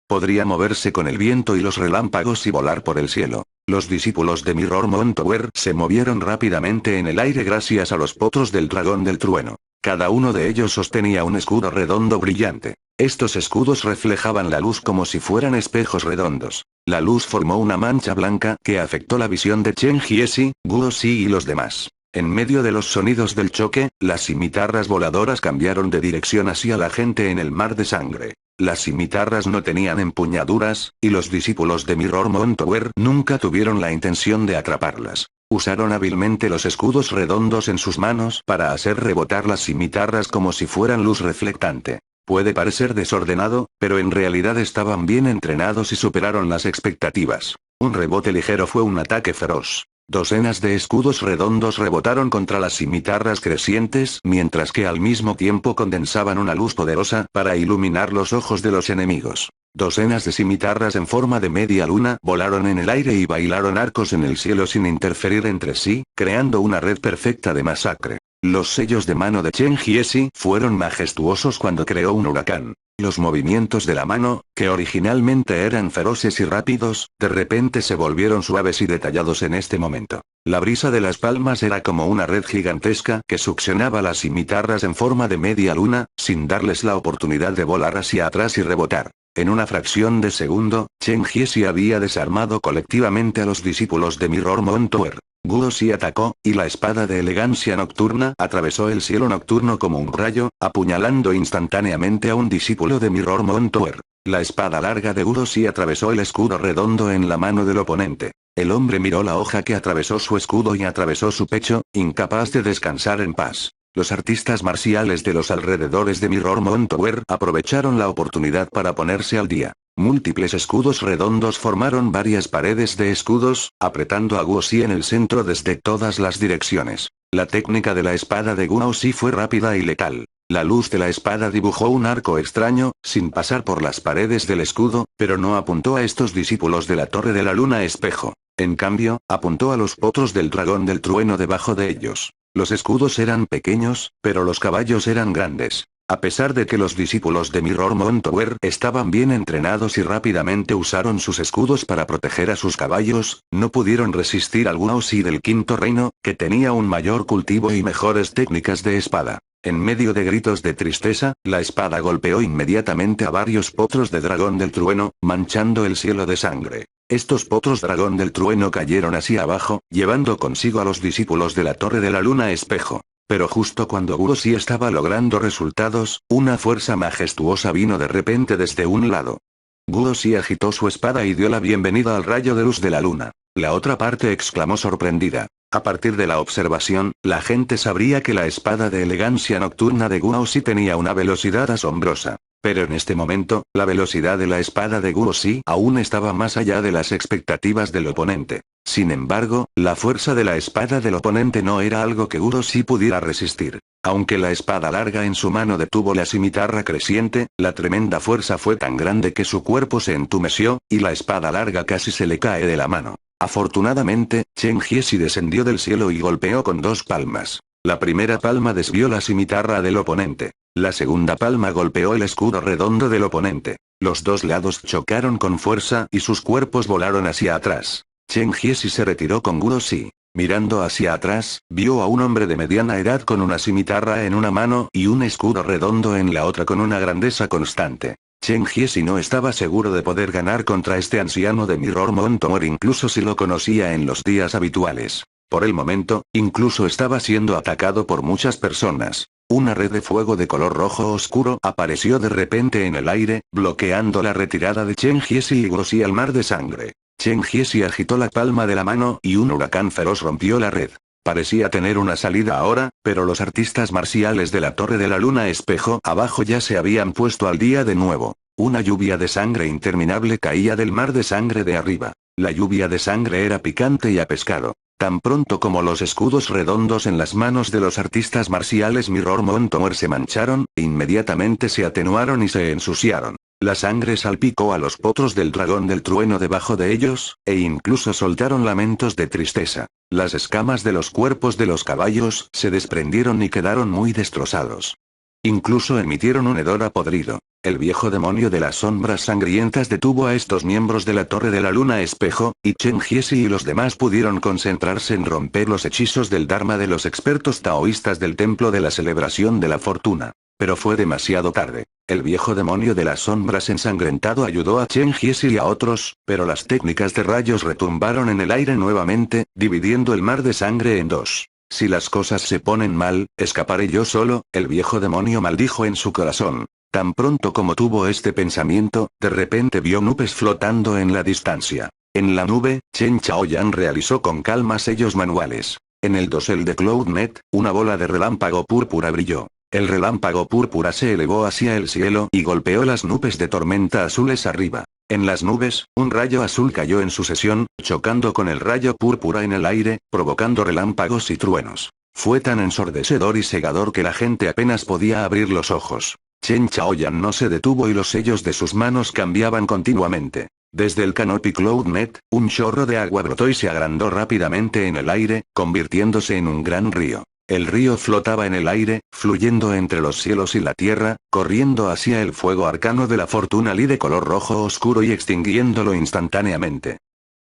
Podría moverse con el viento y los relámpagos y volar por el cielo. Los discípulos de Mirror Moon Tower se movieron rápidamente en el aire gracias a los potros del dragón del trueno. Cada uno de ellos sostenía un escudo redondo brillante. Estos escudos reflejaban la luz como si fueran espejos redondos. La luz formó una mancha blanca que afectó la visión de Chen Jiesi, Guo Si y los demás. En medio de los sonidos del choque, las cimitarras voladoras cambiaron de dirección hacia la gente en el mar de sangre. Las cimitarras no tenían empuñaduras, y los discípulos de Mirror Moon Tower nunca tuvieron la intención de atraparlas. Usaron hábilmente los escudos redondos en sus manos para hacer rebotar las cimitarras como si fueran luz reflectante. Puede parecer desordenado, pero en realidad estaban bien entrenados y superaron las expectativas. Un rebote ligero fue un ataque feroz. Docenas de escudos redondos rebotaron contra las cimitarras crecientes mientras que al mismo tiempo condensaban una luz poderosa para iluminar los ojos de los enemigos. Docenas de cimitarras en forma de media luna volaron en el aire y bailaron arcos en el cielo sin interferir entre sí, creando una red perfecta de masacre. Los sellos de mano de Chen Jiesi fueron majestuosos cuando creó un huracán. Los movimientos de la mano, que originalmente eran feroces y rápidos, de repente se volvieron suaves y detallados en este momento. La brisa de las palmas era como una red gigantesca que succionaba las cimitarras en forma de media luna, sin darles la oportunidad de volar hacia atrás y rebotar. En una fracción de segundo, Chen Jiesi había desarmado colectivamente a los discípulos de Mirror Montour. Guo Xi atacó, y la espada de elegancia nocturna atravesó el cielo nocturno como un rayo, apuñalando instantáneamente a un discípulo de Mirror Montour. La espada larga de Guo Xi atravesó el escudo redondo en la mano del oponente. El hombre miró la hoja que atravesó su escudo y atravesó su pecho, incapaz de descansar en paz. Los artistas marciales de los alrededores de Mirror Montour aprovecharon la oportunidad para ponerse al día. Múltiples escudos redondos formaron varias paredes de escudos, apretando a Guo Xi en el centro desde todas las direcciones. La técnica de la espada de Guo Xi fue rápida y letal. La luz de la espada dibujó un arco extraño, sin pasar por las paredes del escudo, pero no apuntó a estos discípulos de la Torre de la Luna Espejo. En cambio, apuntó a los potros del dragón del trueno debajo de ellos. Los escudos eran pequeños, pero los caballos eran grandes. A pesar de que los discípulos de Mirror Montour estaban bien entrenados y rápidamente usaron sus escudos para proteger a sus caballos, no pudieron resistir al Guo Xi del Quinto Reino, que tenía un mayor cultivo y mejores técnicas de espada. En medio de gritos de tristeza, la espada golpeó inmediatamente a varios potros de dragón del trueno, manchando el cielo de sangre. Estos potros dragón del trueno cayeron hacia abajo, llevando consigo a los discípulos de la Torre de la Luna Espejo. Pero justo cuando Guo Xi estaba logrando resultados, una fuerza majestuosa vino de repente desde un lado. Guo Xi agitó su espada y dio la bienvenida al rayo de luz de la luna. La otra parte exclamó sorprendida. A partir de la observación, la gente sabría que la espada de elegancia nocturna de Guo Xi tenía una velocidad asombrosa. Pero en este momento, la velocidad de la espada de Guo Xi aún estaba más allá de las expectativas del oponente. Sin embargo, la fuerza de la espada del oponente no era algo que Guo Xi pudiera resistir. Aunque la espada larga en su mano detuvo la cimitarra creciente, la tremenda fuerza fue tan grande que su cuerpo se entumeció, y la espada larga casi se le cae de la mano. Afortunadamente, Chen Jiesi descendió del cielo y golpeó con dos palmas. La primera palma desvió la cimitarra del oponente. La segunda palma golpeó el escudo redondo del oponente. Los dos lados chocaron con fuerza y sus cuerpos volaron hacia atrás. Chen Jiesi se retiró con Guo Xi. Mirando hacia atrás, vio a un hombre de mediana edad con una cimitarra en una mano y un escudo redondo en la otra con una grandeza constante. Chen Jiesi no estaba seguro de poder ganar contra este anciano de Mirror Montour incluso si lo conocía en los días habituales. Por el momento, incluso estaba siendo atacado por muchas personas. Una red de fuego de color rojo oscuro apareció de repente en el aire, bloqueando la retirada de Chen Jiesi y Guo Xi al mar de sangre. Chen Jiesi agitó la palma de la mano y un huracán feroz rompió la red. Parecía tener una salida ahora, pero los artistas marciales de la Torre de la Luna Espejo abajo ya se habían puesto al día de nuevo. Una lluvia de sangre interminable caía del mar de sangre de arriba. La lluvia de sangre era picante y a pescado. Tan pronto como los escudos redondos en las manos de los artistas marciales Mirror Montour se mancharon, inmediatamente se atenuaron y se ensuciaron. La sangre salpicó a los potros del dragón del trueno debajo de ellos, e incluso soltaron lamentos de tristeza. Las escamas de los cuerpos de los caballos se desprendieron y quedaron muy destrozados. Incluso emitieron un hedor a podrido. El viejo demonio de las sombras sangrientas detuvo a estos miembros de la Torre de la Luna Espejo, y Chen Jiesi y los demás pudieron concentrarse en romper los hechizos del Dharma de los expertos taoístas del Templo de la Celebración de la Fortuna. Pero fue demasiado tarde. El viejo demonio de las sombras ensangrentado ayudó a Chen Jiesi y a otros, pero las técnicas de rayos retumbaron en el aire nuevamente, dividiendo el mar de sangre en dos. Si las cosas se ponen mal, escaparé yo solo, el viejo demonio maldijo en su corazón. Tan pronto como tuvo este pensamiento, de repente vio nubes flotando en la distancia. En la nube, Chen Chaoyan realizó con calma sellos manuales. En el dosel de CloudNet, una bola de relámpago púrpura brilló. El relámpago púrpura se elevó hacia el cielo y golpeó las nubes de tormenta azules arriba. En las nubes, un rayo azul cayó en sucesión, chocando con el rayo púrpura en el aire, provocando relámpagos y truenos. Fue tan ensordecedor y cegador que la gente apenas podía abrir los ojos. Chen Chaoyan no se detuvo y los sellos de sus manos cambiaban continuamente. Desde el Canopy Cloudnet, un chorro de agua brotó y se agrandó rápidamente en el aire, convirtiéndose en un gran río. El río flotaba en el aire, fluyendo entre los cielos y la tierra, corriendo hacia el fuego arcano de la Fortuna Lee de color rojo oscuro y extinguiéndolo instantáneamente.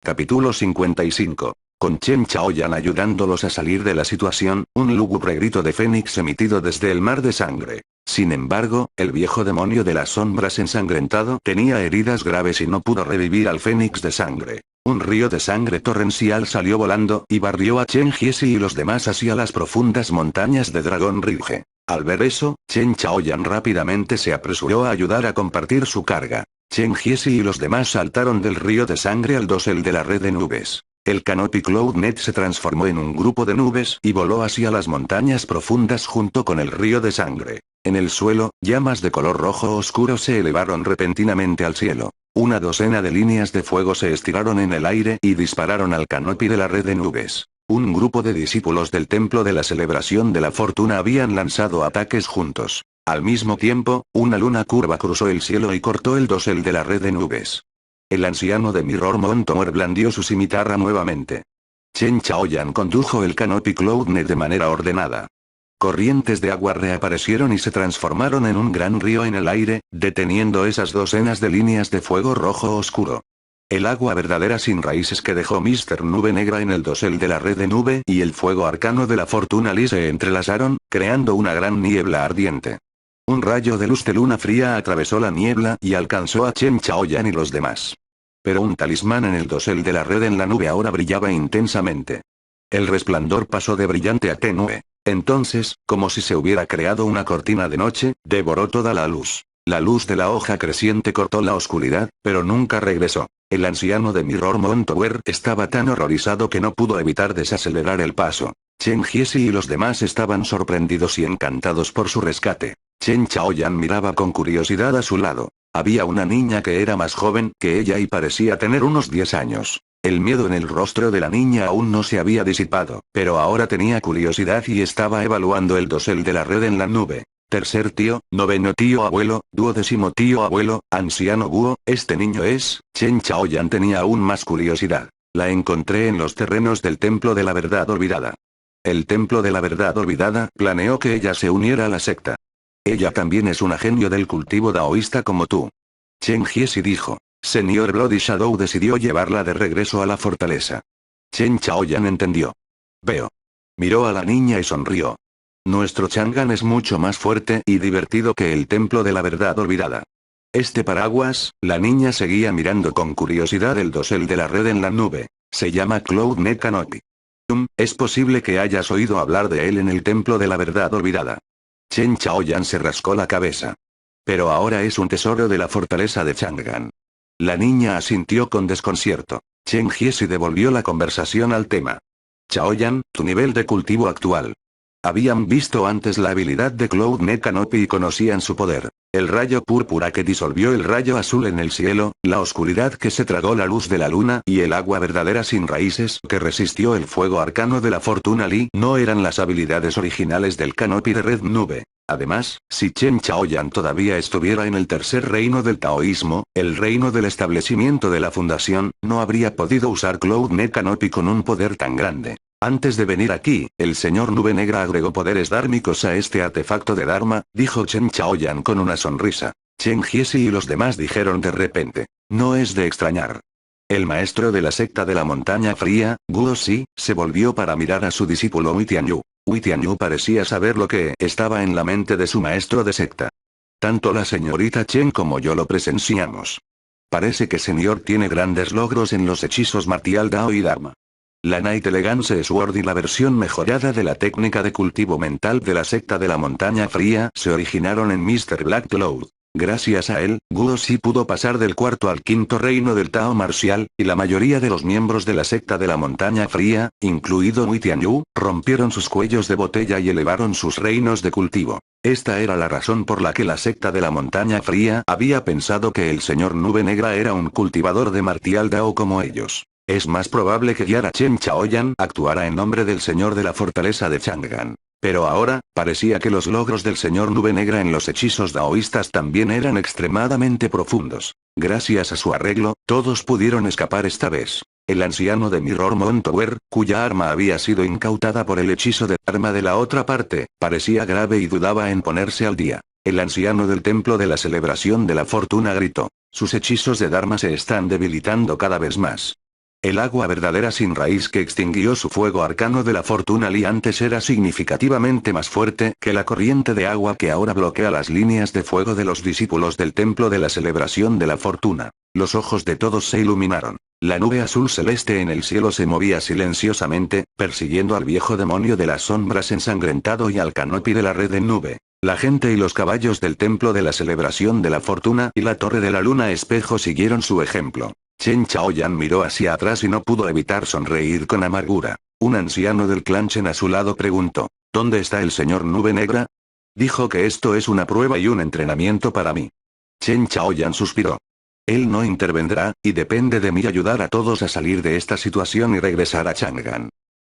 Capítulo 55. Con Chen Chaoyan ayudándolos a salir de la situación, un lúgubre grito de fénix emitido desde el mar de sangre. Sin embargo, el viejo demonio de las sombras ensangrentado tenía heridas graves y no pudo revivir al fénix de sangre. Un río de sangre torrencial salió volando y barrió a Chen Jiesi y los demás hacia las profundas montañas de Dragón Ridge. Al ver eso, Chen Chaoyan rápidamente se apresuró a ayudar a compartir su carga. Chen Jiesi y los demás saltaron del río de sangre al dosel de la red de nubes. El Canopy Cloudnet se transformó en un grupo de nubes y voló hacia las montañas profundas junto con el río de sangre. En el suelo, llamas de color rojo oscuro se elevaron repentinamente al cielo. Una docena de líneas de fuego se estiraron en el aire y dispararon al Canopy de la red de nubes. Un grupo de discípulos del templo de la celebración de la fortuna habían lanzado ataques juntos. Al mismo tiempo, una luna curva cruzó el cielo y cortó el dosel de la red de nubes. El anciano de Mirror Montour blandió su cimitarra nuevamente. Chen Chaoyan condujo el Canopy Cloudnet de manera ordenada. Corrientes de agua reaparecieron y se transformaron en un gran río en el aire, deteniendo esas docenas de líneas de fuego rojo oscuro. El agua verdadera sin raíces que dejó Mr. Nube Negra en el dosel de la red de nube y el fuego arcano de la Fortuna Lee se entrelazaron, creando una gran niebla ardiente. Un rayo de luz de luna fría atravesó la niebla y alcanzó a Chen Chaoyan y los demás. Pero un talismán en el dosel de la red en la nube ahora brillaba intensamente. El resplandor pasó de brillante a tenue. Entonces, como si se hubiera creado una cortina de noche, devoró toda la luz. La luz de la hoja creciente cortó la oscuridad, pero nunca regresó. El anciano de Mirror Montour estaba tan horrorizado que no pudo evitar desacelerar el paso. Chen Jiesi y los demás estaban sorprendidos y encantados por su rescate. Chen Chaoyan miraba con curiosidad a su lado. Había una niña que era más joven que ella y parecía tener unos 10 años. El miedo en el rostro de la niña aún no se había disipado, pero ahora tenía curiosidad y estaba evaluando el dosel de la red en la nube. Tercer tío, noveno tío abuelo, duodécimo tío abuelo, anciano búho, este niño es. Chen Chaoyan tenía aún más curiosidad. La encontré en los terrenos del Templo de la Verdad Olvidada. El Templo de la Verdad Olvidada planeó que ella se uniera a la secta. Ella también es una genio del cultivo daoísta como tú. Chen Jiesi dijo. Señor Bloody Shadow decidió llevarla de regreso a la fortaleza. Chen Chaoyan entendió. Veo. Miró a la niña y sonrió. Nuestro Chang'an es mucho más fuerte y divertido que el Templo de la Verdad Olvidada. Este paraguas, la niña seguía mirando con curiosidad el dosel de la red en la nube. Se llama Cloudnet Canopy. Es posible que hayas oído hablar de él en el Templo de la Verdad Olvidada. Chen Chaoyan se rascó la cabeza. Pero ahora es un tesoro de la fortaleza de Chang'an. La niña asintió con desconcierto. Chen Jiesi devolvió la conversación al tema. Chaoyan, tu nivel de cultivo actual. Habían visto antes la habilidad de Cloudnet Canopy y conocían su poder. El rayo púrpura que disolvió el rayo azul en el cielo, la oscuridad que se tragó la luz de la luna y el agua verdadera sin raíces que resistió el fuego arcano de la Fortuna Lee no eran las habilidades originales del Canopy de Red Nube. Además, si Chen Chaoyan todavía estuviera en el tercer reino del taoísmo, el reino del establecimiento de la fundación, no habría podido usar Cloudnet Canopy con un poder tan grande. Antes de venir aquí, el señor Nube Negra agregó poderes dármicos a este artefacto de Dharma, dijo Chen Chaoyan con una sonrisa. Chen Jiesi y los demás dijeron de repente. No es de extrañar. El maestro de la secta de la montaña fría, Guo Si, se volvió para mirar a su discípulo Hui Tianyu. Hui Tianyu parecía saber lo que estaba en la mente de su maestro de secta. Tanto la señorita Chen como yo lo presenciamos. Parece que señor tiene grandes logros en los hechizos martial Dao y Dharma. La Night Elegance Sword y la versión mejorada de la técnica de cultivo mental de la secta de la montaña fría se originaron en Mr. Black Cloud. Gracias a él, Guo Si pudo pasar del cuarto al quinto reino del Tao marcial, y la mayoría de los miembros de la secta de la montaña fría, incluido Hui Tianyu, rompieron sus cuellos de botella y elevaron sus reinos de cultivo. Esta era la razón por la que la secta de la montaña fría había pensado que el señor Nube Negra era un cultivador de martial Dao como ellos. Es más probable que Yara Chen Chaoyan actuara en nombre del señor de la fortaleza de Chang'an. Pero ahora, parecía que los logros del señor Nube Negra en los hechizos daoístas también eran extremadamente profundos. Gracias a su arreglo, todos pudieron escapar esta vez. El anciano de Mirror Moon Tower, cuya arma había sido incautada por el hechizo de arma de la otra parte, parecía grave y dudaba en ponerse al día. El anciano del templo de la celebración de la fortuna gritó. Sus hechizos de Dharma se están debilitando cada vez más. El agua verdadera sin raíz que extinguió su fuego arcano de la fortuna Li antes era significativamente más fuerte que la corriente de agua que ahora bloquea las líneas de fuego de los discípulos del templo de la celebración de la fortuna. Los ojos de todos se iluminaron. La nube azul celeste en el cielo se movía silenciosamente, persiguiendo al viejo demonio de las sombras ensangrentado y al canopy de la red en nube. La gente y los caballos del templo de la celebración de la fortuna y la torre de la luna espejo siguieron su ejemplo. Chen Chaoyan miró hacia atrás y no pudo evitar sonreír con amargura. Un anciano del clan Chen a su lado preguntó, ¿dónde está el señor Nube Negra? Dijo que esto es una prueba y un entrenamiento para mí. Chen Chaoyan suspiró. Él no intervendrá, y depende de mí ayudar a todos a salir de esta situación y regresar a Chang'an.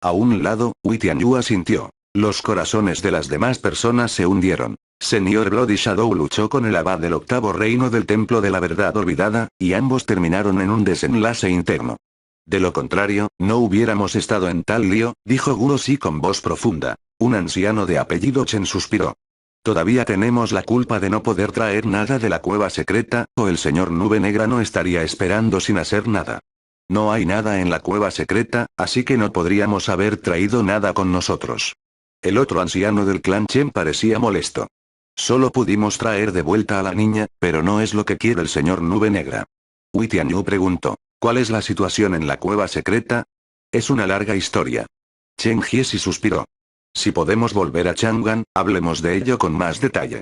A un lado, Wei Tianyu asintió. Los corazones de las demás personas se hundieron. Señor Bloody Shadow luchó con el abad del octavo reino del Templo de la Verdad Olvidada, y ambos terminaron en un desenlace interno. De lo contrario, no hubiéramos estado en tal lío, dijo Guo Si con voz profunda. Un anciano de apellido Chen suspiró. Todavía tenemos la culpa de no poder traer nada de la cueva secreta, o el señor Nube Negra no estaría esperando sin hacer nada. No hay nada en la cueva secreta, así que no podríamos haber traído nada con nosotros. El otro anciano del clan Chen parecía molesto. Solo pudimos traer de vuelta a la niña, pero no es lo que quiere el señor Nube Negra. Wei Tianyu preguntó, ¿cuál es la situación en la cueva secreta? Es una larga historia. Chen Jiesi suspiró. Si podemos volver a Chang'an, hablemos de ello con más detalle.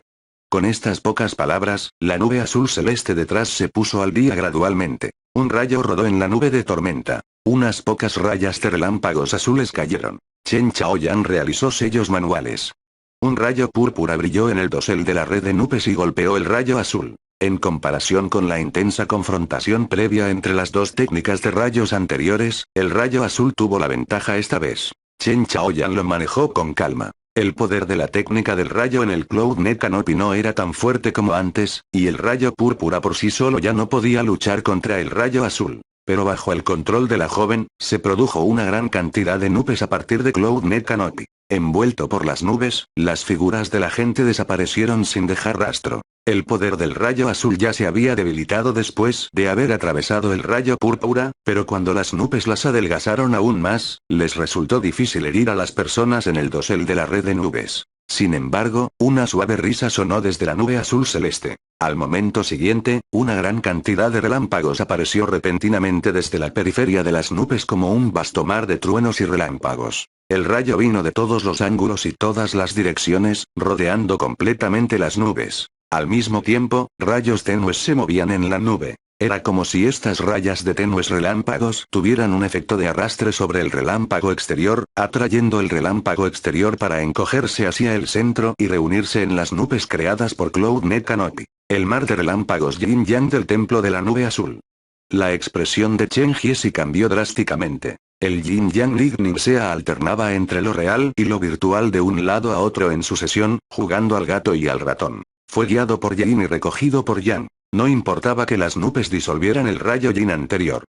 Con estas pocas palabras, la nube azul celeste detrás se puso al día gradualmente. Un rayo rodó en la nube de tormenta. Unas pocas rayas de relámpagos azules cayeron. Chen Chaoyan realizó sellos manuales. Un rayo púrpura brilló en el dosel de la red de nubes y golpeó el rayo azul. En comparación con la intensa confrontación previa entre las dos técnicas de rayos anteriores, el rayo azul tuvo la ventaja esta vez. Chen Chaoyan lo manejó con calma. El poder de la técnica del rayo en el Cloud Net Canopy no era tan fuerte como antes, y el rayo púrpura por sí solo ya no podía luchar contra el rayo azul. Pero bajo el control de la joven, se produjo una gran cantidad de nubes a partir de Cloud Net Canopy. Envuelto por las nubes, las figuras de la gente desaparecieron sin dejar rastro. El poder del rayo azul ya se había debilitado después de haber atravesado el rayo púrpura, pero cuando las nubes las adelgazaron aún más, les resultó difícil herir a las personas en el dosel de la red de nubes. Sin embargo, una suave risa sonó desde la nube azul celeste. Al momento siguiente, una gran cantidad de relámpagos apareció repentinamente desde la periferia de las nubes como un vasto mar de truenos y relámpagos. El rayo vino de todos los ángulos y todas las direcciones, rodeando completamente las nubes. Al mismo tiempo, rayos tenues se movían en la nube. Era como si estas rayas de tenues relámpagos tuvieran un efecto de arrastre sobre el relámpago exterior, atrayendo el relámpago exterior para encogerse hacia el centro y reunirse en las nubes creadas por Cloud Net Canopy. El mar de relámpagos Yin Yang del templo de la nube azul. La expresión de Chen Jiesi cambió drásticamente. El Yin Yang Lightning Sea alternaba entre lo real y lo virtual de un lado a otro en sucesión, jugando al gato y al ratón. Fue guiado por Yin y recogido por Yang. No importaba que las nubes disolvieran el rayo Yin anterior.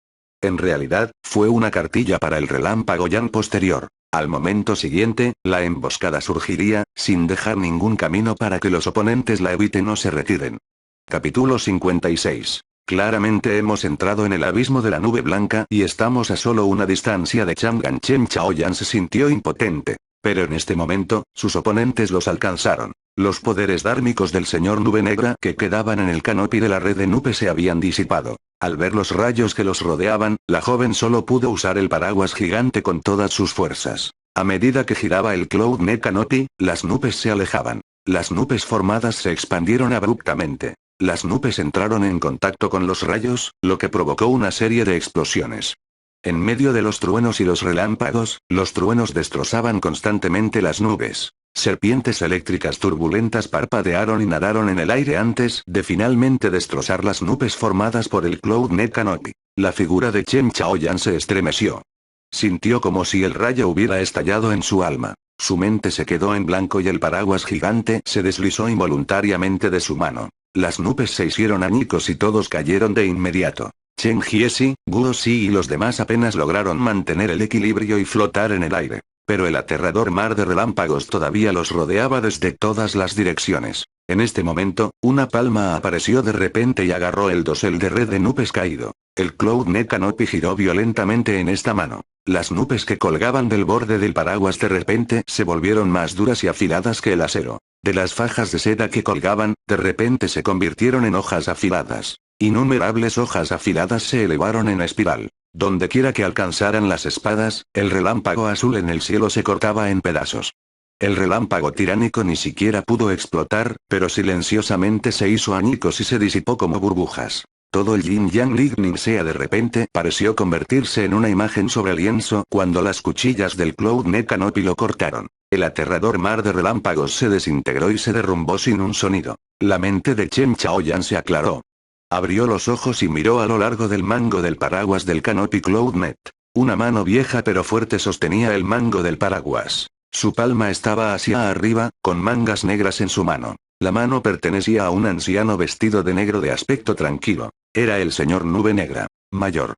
En realidad, fue una cartilla para el relámpago Yang posterior. Al momento siguiente, la emboscada surgiría, sin dejar ningún camino para que los oponentes la eviten o se retiren. Capítulo 56. Claramente hemos entrado en el abismo de la nube blanca y estamos a solo una distancia de Chang'an. Chen Chaoyan se sintió impotente. Pero en este momento, sus oponentes los alcanzaron. Los poderes dármicos del señor Nube Negra que quedaban en el canopy de la red de nubes se habían disipado. Al ver los rayos que los rodeaban, la joven solo pudo usar el paraguas gigante con todas sus fuerzas. A medida que giraba el Cloud Net Canopy, las nubes se alejaban. Las nubes formadas se expandieron abruptamente. Las nubes entraron en contacto con los rayos, lo que provocó una serie de explosiones. En medio de los truenos y los relámpagos, los truenos destrozaban constantemente las nubes. Serpientes eléctricas turbulentas parpadearon y nadaron en el aire antes de finalmente destrozar las nubes formadas por el Cloud Net Canopy. La figura de Chen Chaoyan se estremeció. Sintió como si el rayo hubiera estallado en su alma. Su mente se quedó en blanco y el paraguas gigante se deslizó involuntariamente de su mano. Las nubes se hicieron añicos y todos cayeron de inmediato. Chen Jiesi, Guo Si y los demás apenas lograron mantener el equilibrio y flotar en el aire. Pero el aterrador mar de relámpagos todavía los rodeaba desde todas las direcciones. En este momento, una palma apareció de repente y agarró el dosel de red de nubes caído. El Cloud Net Canopy giró violentamente en esta mano. Las nubes que colgaban del borde del paraguas de repente se volvieron más duras y afiladas que el acero. De las fajas de seda que colgaban, de repente se convirtieron en hojas afiladas. Innumerables hojas afiladas se elevaron en espiral. Donde quiera que alcanzaran las espadas, el relámpago azul en el cielo se cortaba en pedazos. El relámpago tiránico ni siquiera pudo explotar, pero silenciosamente se hizo añicos y se disipó como burbujas. Todo el Yin Yang Lightning Sea de repente pareció convertirse en una imagen sobre el lienzo cuando las cuchillas del Cloud Net Canopy lo cortaron. El aterrador mar de relámpagos se desintegró y se derrumbó sin un sonido. La mente de Chen Chaoyan se aclaró. Abrió los ojos y miró a lo largo del mango del paraguas del Canopy Cloud Net. Una mano vieja pero fuerte sostenía el mango del paraguas. Su palma estaba hacia arriba, con mangas negras en su mano. La mano pertenecía a un anciano vestido de negro de aspecto tranquilo. Era el señor Nube Negra, mayor.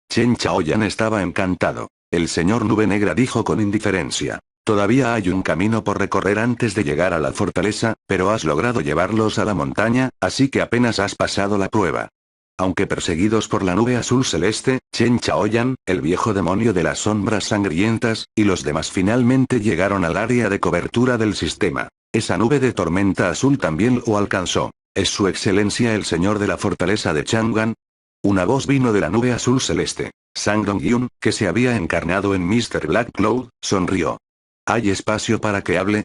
Chen Chaoyan estaba encantado. El señor Nube Negra dijo con indiferencia. Todavía hay un camino por recorrer antes de llegar a la fortaleza, pero has logrado llevarlos a la montaña, así que apenas has pasado la prueba. Aunque perseguidos por la nube azul celeste, Chen Chaoyan, el viejo demonio de las sombras sangrientas, y los demás finalmente llegaron al área de cobertura del sistema. Esa nube de tormenta azul también lo alcanzó. ¿Es su excelencia el señor de la fortaleza de Chang'an? Una voz vino de la nube azul celeste. Sang Dong-yun, que se había encarnado en Mr. Black Cloud, sonrió. ¿Hay espacio para que hable?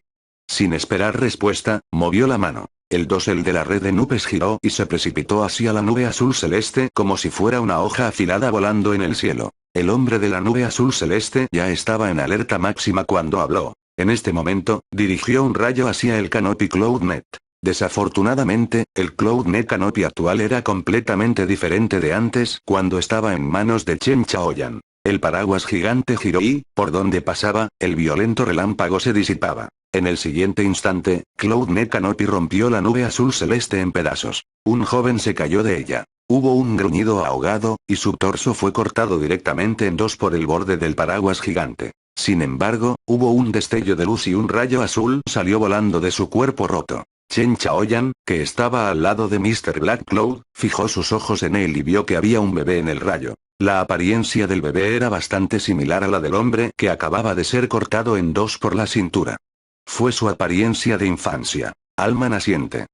Sin esperar respuesta, movió la mano. El dosel de la red de nubes giró y se precipitó hacia la nube azul celeste como si fuera una hoja afilada volando en el cielo. El hombre de la nube azul celeste ya estaba en alerta máxima cuando habló. En este momento, dirigió un rayo hacia el Canopy Cloud Net. Desafortunadamente, el Cloud Net Canopy actual era completamente diferente de antes cuando estaba en manos de Chen Chaoyan. El paraguas gigante giró y, por donde pasaba, el violento relámpago se disipaba. En el siguiente instante, Cloud Net Canopy rompió la nube azul celeste en pedazos. Un joven se cayó de ella. Hubo un gruñido ahogado, y su torso fue cortado directamente en dos por el borde del paraguas gigante. Sin embargo, hubo un destello de luz y un rayo azul salió volando de su cuerpo roto. Chen Chaoyan, que estaba al lado de Mr. Black Cloud, fijó sus ojos en él y vio que había un bebé en el rayo. La apariencia del bebé era bastante similar a la del hombre que acababa de ser cortado en dos por la cintura. Fue su apariencia de infancia. Alma naciente.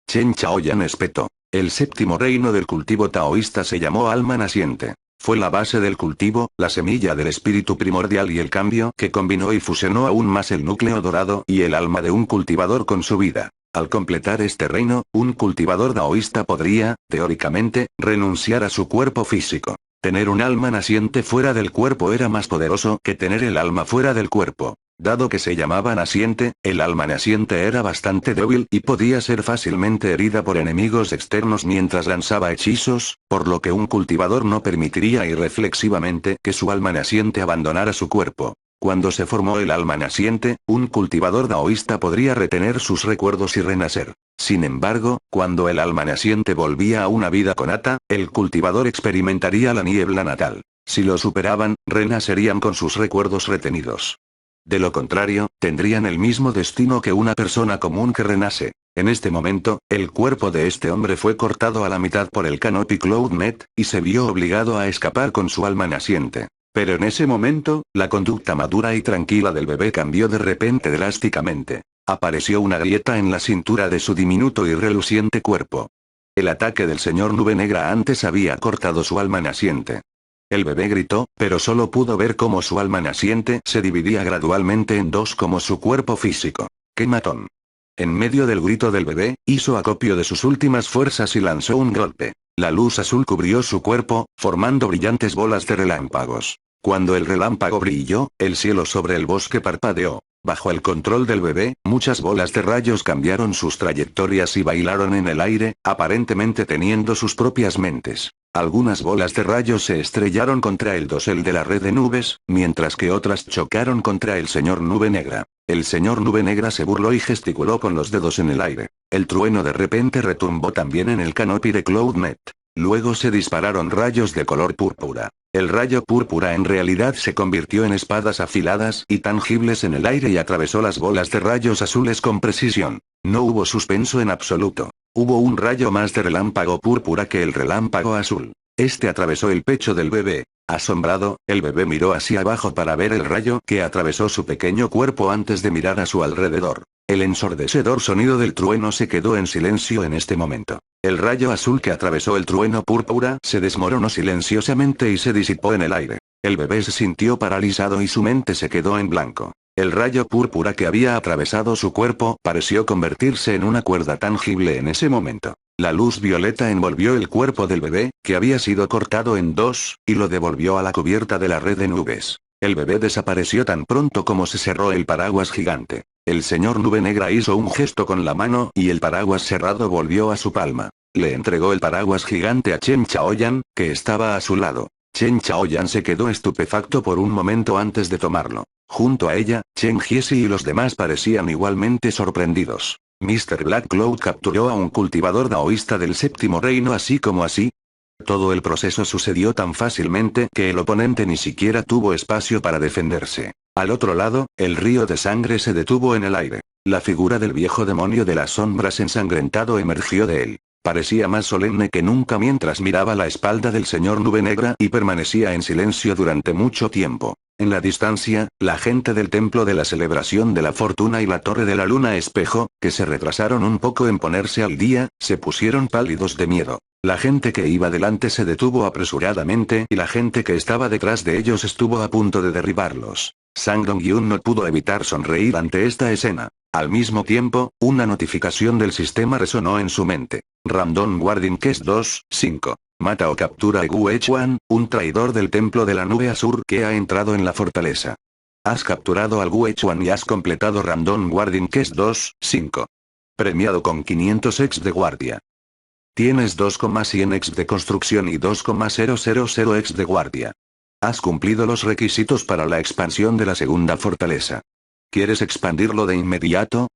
Chen Chaoyan espetó. El séptimo reino del cultivo taoísta se llamó alma naciente. Fue la base del cultivo, la semilla del espíritu primordial y el cambio que combinó y fusionó aún más el núcleo dorado y el alma de un cultivador con su vida. Al completar este reino, un cultivador taoísta podría, teóricamente, renunciar a su cuerpo físico. Tener un alma naciente fuera del cuerpo era más poderoso que tener el alma fuera del cuerpo. Dado que se llamaba naciente, el alma naciente era bastante débil y podía ser fácilmente herida por enemigos externos mientras lanzaba hechizos, por lo que un cultivador no permitiría irreflexivamente que su alma naciente abandonara su cuerpo. Cuando se formó el alma naciente, un cultivador taoísta podría retener sus recuerdos y renacer. Sin embargo, cuando el alma naciente volvía a una vida connata, el cultivador experimentaría la niebla natal. Si lo superaban, renacerían con sus recuerdos retenidos. De lo contrario, tendrían el mismo destino que una persona común que renace. En este momento, el cuerpo de este hombre fue cortado a la mitad por el Canopy Cloud Net, y se vio obligado a escapar con su alma naciente. Pero en ese momento, la conducta madura y tranquila del bebé cambió de repente drásticamente. Apareció una grieta en la cintura de su diminuto y reluciente cuerpo. El ataque del señor Nube Negra antes había cortado su alma naciente. El bebé gritó, pero solo pudo ver cómo su alma naciente se dividía gradualmente en dos como su cuerpo físico. ¡Qué matón! En medio del grito del bebé, hizo acopio de sus últimas fuerzas y lanzó un golpe. La luz azul cubrió su cuerpo, formando brillantes bolas de relámpagos. Cuando el relámpago brilló, el cielo sobre el bosque parpadeó. Bajo el control del bebé, muchas bolas de rayos cambiaron sus trayectorias y bailaron en el aire, aparentemente teniendo sus propias mentes. Algunas bolas de rayos se estrellaron contra el dosel de la red de nubes, mientras que otras chocaron contra el señor Nube Negra. El señor Nube Negra se burló y gesticuló con los dedos en el aire. El trueno de repente retumbó también en el canopy de CloudNet. Luego se dispararon rayos de color púrpura. El rayo púrpura en realidad se convirtió en espadas afiladas y tangibles en el aire y atravesó las bolas de rayos azules con precisión. No hubo suspenso en absoluto. Hubo un rayo más de relámpago púrpura que el relámpago azul. Este atravesó el pecho del bebé. Asombrado, el bebé miró hacia abajo para ver el rayo que atravesó su pequeño cuerpo antes de mirar a su alrededor. El ensordecedor sonido del trueno se quedó en silencio en este momento. El rayo azul que atravesó el trueno púrpura se desmoronó silenciosamente y se disipó en el aire. El bebé se sintió paralizado y su mente se quedó en blanco. El rayo púrpura que había atravesado su cuerpo pareció convertirse en una cuerda tangible en ese momento. La luz violeta envolvió el cuerpo del bebé, que había sido cortado en dos, y lo devolvió a la cubierta de la red de nubes. El bebé desapareció tan pronto como se cerró el paraguas gigante. El señor Nube Negra hizo un gesto con la mano y el paraguas cerrado volvió a su palma. Le entregó el paraguas gigante a Chen Chaoyan, que estaba a su lado. Chen Chaoyan se quedó estupefacto por un momento antes de tomarlo. Junto a ella, Chen Jiesi y los demás parecían igualmente sorprendidos. Mr. Black Cloud capturó a un cultivador daoísta del séptimo reino así como así. Todo el proceso sucedió tan fácilmente que el oponente ni siquiera tuvo espacio para defenderse. Al otro lado, el río de sangre se detuvo en el aire. La figura del viejo demonio de las sombras ensangrentado emergió de él. Parecía más solemne que nunca mientras miraba la espalda del señor Nube Negra y permanecía en silencio durante mucho tiempo. En la distancia, la gente del templo de la celebración de la fortuna y la torre de la luna espejo, que se retrasaron un poco en ponerse al día, se pusieron pálidos de miedo. La gente que iba delante se detuvo apresuradamente y la gente que estaba detrás de ellos estuvo a punto de derribarlos. Sang Dong-yun no pudo evitar sonreír ante esta escena. Al mismo tiempo, una notificación del sistema resonó en su mente. Random Guarding Quest 2-5. Mata o captura a Gu Echuan, un traidor del templo de la nube azul que ha entrado en la fortaleza. Has capturado al Gu Echuan y has completado Random Guarding Quest 2-5. Premiado con 500 ex de guardia. Tienes 2,100 ex de construcción y 2,000 ex de guardia. Has cumplido los requisitos para la expansión de la segunda fortaleza. ¿Quieres expandirlo de inmediato?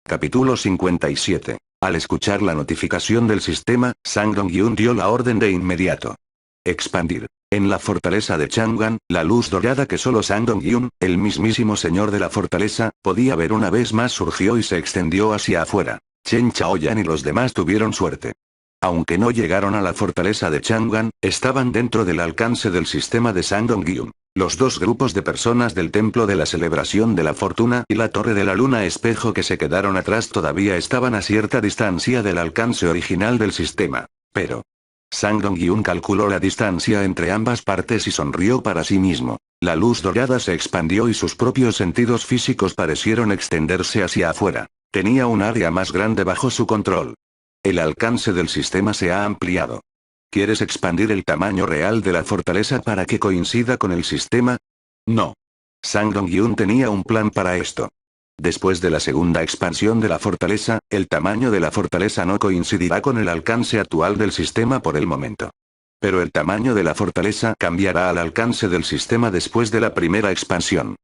Capítulo 57. Al escuchar la notificación del sistema, Sang Dong-yun dio la orden de inmediato. Expandir. En la fortaleza de Chang'an, la luz dorada que solo Sang Dong-yun, el mismísimo señor de la fortaleza, podía ver una vez más surgió y se extendió hacia afuera. Chen Chaoyan y los demás tuvieron suerte. Aunque no llegaron a la fortaleza de Chang'an, estaban dentro del alcance del sistema de Sang Dong-yun. Los dos grupos de personas del templo de la celebración de la fortuna y la torre de la luna espejo que se quedaron atrás todavía estaban a cierta distancia del alcance original del sistema. Pero Sang Dong-yun calculó la distancia entre ambas partes y sonrió para sí mismo. La luz dorada se expandió y sus propios sentidos físicos parecieron extenderse hacia afuera. Tenía un área más grande bajo su control. El alcance del sistema se ha ampliado. ¿Quieres expandir el tamaño real de la fortaleza para que coincida con el sistema? No. Sang Dong-yun tenía un plan para esto. Después de la segunda expansión de la fortaleza, el tamaño de la fortaleza no coincidirá con el alcance actual del sistema por el momento. Pero el tamaño de la fortaleza cambiará al alcance del sistema después de la primera expansión.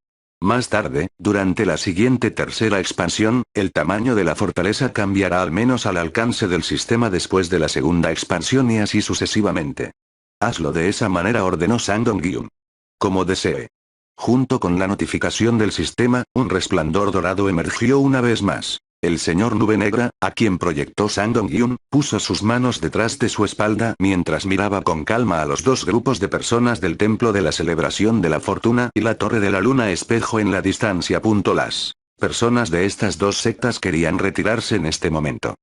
Más tarde, durante la siguiente tercera expansión, el tamaño de la fortaleza cambiará al menos al alcance del sistema después de la segunda expansión y así sucesivamente. Hazlo de esa manera, ordenó Sang Dong-yun. Como desee. Junto con la notificación del sistema, un resplandor dorado emergió una vez más. El señor Nube Negra, a quien proyectó Sang Dong-yun, puso sus manos detrás de su espalda mientras miraba con calma a los dos grupos de personas del templo de la celebración de la fortuna y la torre de la luna espejo en la distancia. Las personas de estas dos sectas querían retirarse en este momento.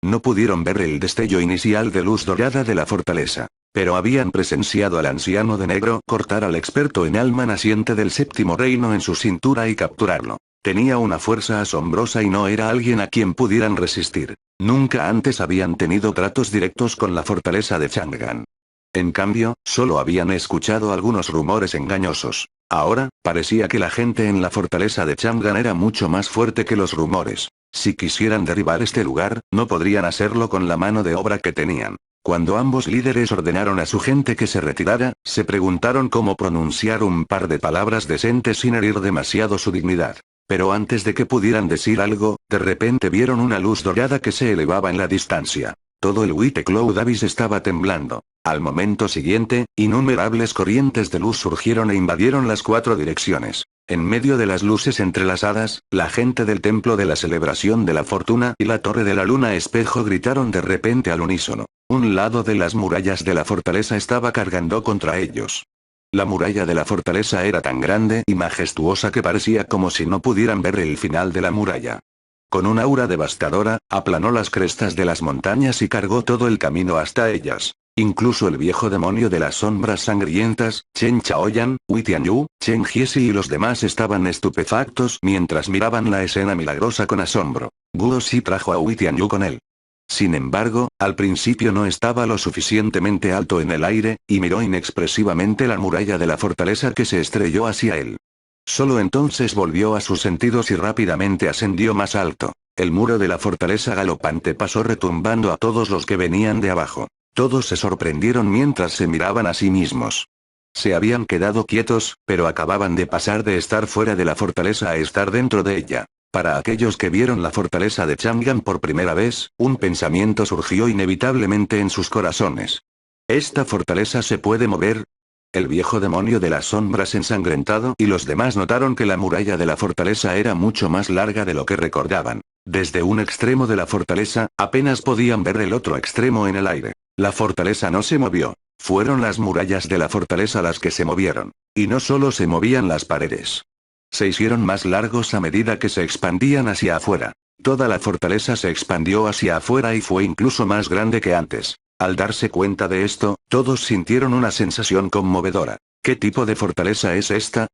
No pudieron ver el destello inicial de luz dorada de la fortaleza, pero habían presenciado al anciano de negro cortar al experto en alma naciente del séptimo reino en su cintura y capturarlo. Tenía una fuerza asombrosa y no era alguien a quien pudieran resistir. Nunca antes habían tenido tratos directos con la fortaleza de Chang'an. En cambio, solo habían escuchado algunos rumores engañosos. Ahora, parecía que la gente en la fortaleza de Chang'an era mucho más fuerte que los rumores. Si quisieran derribar este lugar, no podrían hacerlo con la mano de obra que tenían. Cuando ambos líderes ordenaron a su gente que se retirara, se preguntaron cómo pronunciar un par de palabras decentes sin herir demasiado su dignidad. Pero antes de que pudieran decir algo, de repente vieron una luz dorada que se elevaba en la distancia. Todo el White-Cloud Abyss estaba temblando. Al momento siguiente, innumerables corrientes de luz surgieron e invadieron las 4 direcciones. En medio de las luces entrelazadas, la gente del templo de la celebración de la fortuna y la torre de la luna espejo gritaron de repente al unísono. Un lado de las murallas de la fortaleza estaba cargando contra ellos. La muralla de la fortaleza era tan grande y majestuosa que parecía como si no pudieran ver el final de la muralla. Con un aura devastadora, aplanó las crestas de las montañas y cargó todo el camino hasta ellas. Incluso el viejo demonio de las sombras sangrientas, Chen Chaoyan, Wei Tianyu, Chen Jiesi y los demás estaban estupefactos mientras miraban la escena milagrosa con asombro. Guo Xi trajo a Wei Tianyu con él. Sin embargo, al principio no estaba lo suficientemente alto en el aire, y miró inexpresivamente la muralla de la fortaleza que se estrelló hacia él. Solo entonces volvió a sus sentidos y rápidamente ascendió más alto. El muro de la fortaleza galopante pasó retumbando a todos los que venían de abajo. Todos se sorprendieron mientras se miraban a sí mismos. Se habían quedado quietos, pero acababan de pasar de estar fuera de la fortaleza a estar dentro de ella. Para aquellos que vieron la fortaleza de Chang'an por primera vez, un pensamiento surgió inevitablemente en sus corazones. ¿Esta fortaleza se puede mover? El viejo demonio de las sombras ensangrentado y los demás notaron que la muralla de la fortaleza era mucho más larga de lo que recordaban. Desde un extremo de la fortaleza, apenas podían ver el otro extremo en el aire. La fortaleza no se movió. Fueron las murallas de la fortaleza las que se movieron. Y no solo se movían las paredes. Se hicieron más largos a medida que se expandían hacia afuera. Toda la fortaleza se expandió hacia afuera y fue incluso más grande que antes. Al darse cuenta de esto, todos sintieron una sensación conmovedora. ¿Qué tipo de fortaleza es esta?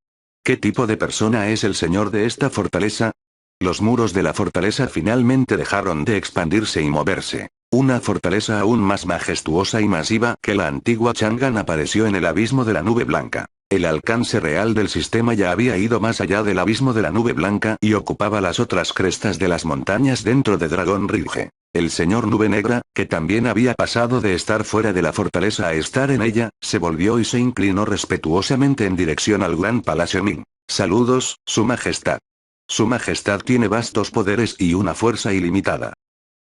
¿Qué tipo de persona es el señor de esta fortaleza? Los muros de la fortaleza finalmente dejaron de expandirse y moverse. Una fortaleza aún más majestuosa y masiva que la antigua Chang'an apareció en el abismo de la nube blanca. El alcance real del sistema ya había ido más allá del abismo de la nube blanca y ocupaba las otras crestas de las montañas dentro de Dragon Ridge. El señor Nube Negra, que también había pasado de estar fuera de la fortaleza a estar en ella, se volvió y se inclinó respetuosamente en dirección al Gran Palacio Ming. Saludos, Su Majestad. Su Majestad tiene vastos poderes y una fuerza ilimitada.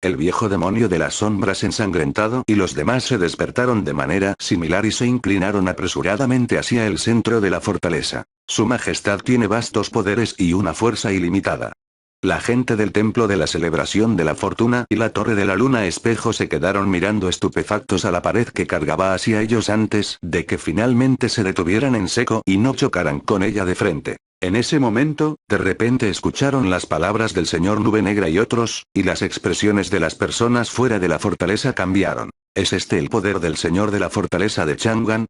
El viejo demonio de las sombras ensangrentado y los demás se despertaron de manera similar y se inclinaron apresuradamente hacia el centro de la fortaleza. Su Majestad tiene vastos poderes y una fuerza ilimitada. La gente del templo de la celebración de la fortuna y la torre de la luna espejo se quedaron mirando estupefactos a la pared que cargaba hacia ellos antes de que finalmente se detuvieran en seco y no chocaran con ella de frente. En ese momento, de repente escucharon las palabras del señor Nube Negra y otros, y las expresiones de las personas fuera de la fortaleza cambiaron. ¿Es este el poder del señor de la fortaleza de Chang'an?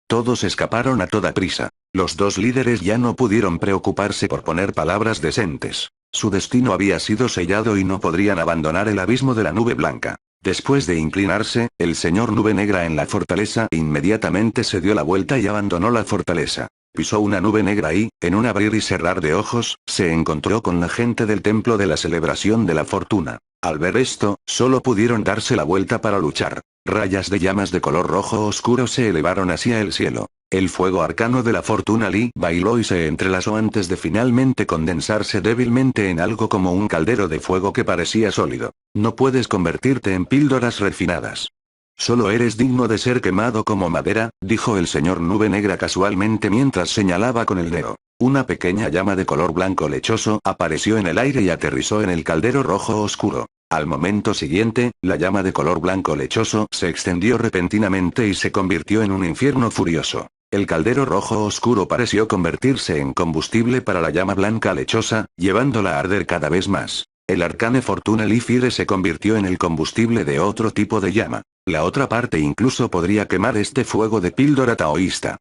Todos escaparon a toda prisa. Los dos líderes ya no pudieron preocuparse por poner palabras decentes. Su destino había sido sellado y no podrían abandonar el abismo de la nube blanca. Después de inclinarse, el señor Nube Negra en la fortaleza inmediatamente se dio la vuelta y abandonó la fortaleza. Pisó una nube negra y, en un abrir y cerrar de ojos, se encontró con la gente del templo de la celebración de la fortuna. Al ver esto, solo pudieron darse la vuelta para luchar. Rayas de llamas de color rojo oscuro se elevaron hacia el cielo. El fuego arcano de la fortuna Li bailó y se entrelazó antes de finalmente condensarse débilmente en algo como un caldero de fuego que parecía sólido. No puedes convertirte en píldoras refinadas. Solo eres digno de ser quemado como madera, dijo el señor Nube Negra casualmente mientras señalaba con el dedo. Una pequeña llama de color blanco lechoso apareció en el aire y aterrizó en el caldero rojo oscuro. Al momento siguiente, la llama de color blanco lechoso se extendió repentinamente y se convirtió en un infierno furioso. El caldero rojo oscuro pareció convertirse en combustible para la llama blanca lechosa, llevándola a arder cada vez más. El arcane Fortuna Li Fire se convirtió en el combustible de otro tipo de llama. La otra parte incluso podría quemar este fuego de píldora taoísta.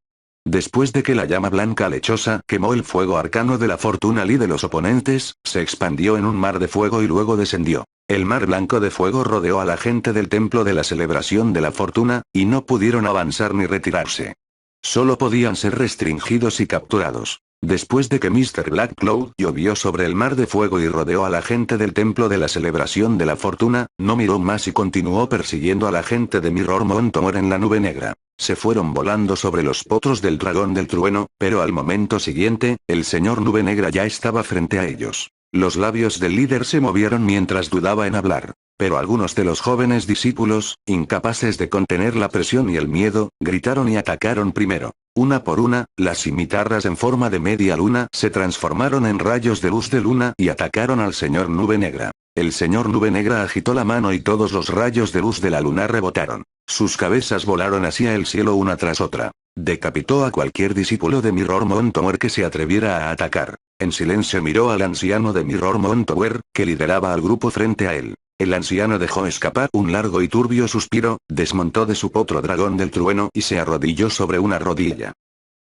Después de que la llama blanca lechosa quemó el fuego arcano de la Fortuna Li de los oponentes, se expandió en un mar de fuego y luego descendió. El mar blanco de fuego rodeó a la gente del templo de la celebración de la fortuna, y no pudieron avanzar ni retirarse. Solo podían ser restringidos y capturados. Después de que Mr. Black Cloud llovió sobre el mar de fuego y rodeó a la gente del templo de la celebración de la fortuna, no miró más y continuó persiguiendo a la gente de Mirror Montour en la nube negra. Se fueron volando sobre los potros del dragón del trueno, pero al momento siguiente, el señor Nube Negra ya estaba frente a ellos. Los labios del líder se movieron mientras dudaba en hablar. Pero algunos de los jóvenes discípulos, incapaces de contener la presión y el miedo, gritaron y atacaron primero. Una por una, las cimitarras en forma de media luna se transformaron en rayos de luz de luna y atacaron al señor Nube Negra. El señor Nube Negra agitó la mano y todos los rayos de luz de la luna rebotaron. Sus cabezas volaron hacia el cielo una tras otra. Decapitó a cualquier discípulo de Mirror Montour que se atreviera a atacar. En silencio miró al anciano de Mirror Montour, que lideraba al grupo frente a él. El anciano dejó escapar un largo y turbio suspiro, desmontó de su potro dragón del trueno y se arrodilló sobre una rodilla.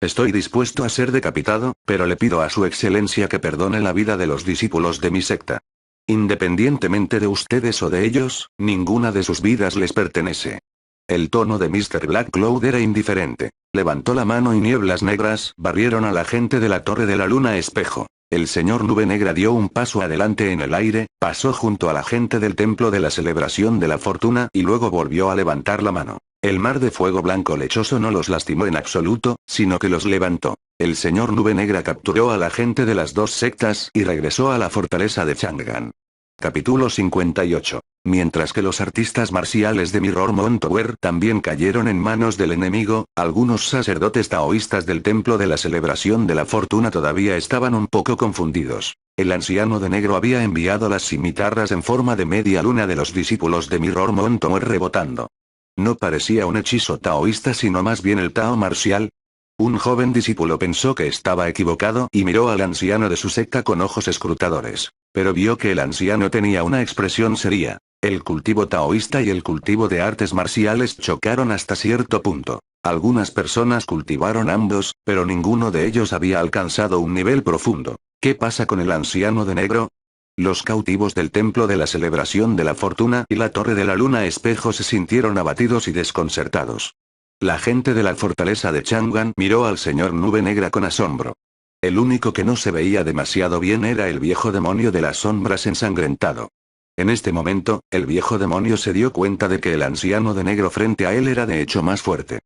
Estoy dispuesto a ser decapitado, pero le pido a su excelencia que perdone la vida de los discípulos de mi secta. Independientemente de ustedes o de ellos, ninguna de sus vidas les pertenece. El tono de Mr. Black Cloud era indiferente. Levantó la mano y nieblas negras barrieron a la gente de la Torre de la Luna Espejo. El señor Nube Negra dio un paso adelante en el aire, pasó junto a la gente del templo de la celebración de la fortuna y luego volvió a levantar la mano. El mar de fuego blanco lechoso no los lastimó en absoluto, sino que los levantó. El señor Nube Negra capturó a la gente de las dos sectas y regresó a la fortaleza de Chang'an. Capítulo 58. Mientras que los artistas marciales de Mirror Montour también cayeron en manos del enemigo, algunos sacerdotes taoístas del templo de la celebración de la fortuna todavía estaban un poco confundidos. El anciano de negro había enviado las cimitarras en forma de media luna de los discípulos de Mirror Montour rebotando. No parecía un hechizo taoísta sino más bien el Tao marcial. Un joven discípulo pensó que estaba equivocado y miró al anciano de su secta con ojos escrutadores. Pero vio que el anciano tenía una expresión seria. El cultivo taoísta y el cultivo de artes marciales chocaron hasta cierto punto. Algunas personas cultivaron ambos, pero ninguno de ellos había alcanzado un nivel profundo. ¿Qué pasa con el anciano de negro? Los cautivos del templo de la celebración de la fortuna y la torre de la luna espejo se sintieron abatidos y desconcertados. La gente de la fortaleza de Chang'an miró al señor Nube Negra con asombro. El único que no se veía demasiado bien era el viejo demonio de las sombras ensangrentado. En este momento, el viejo demonio se dio cuenta de que el anciano de negro frente a él era de hecho más fuerte.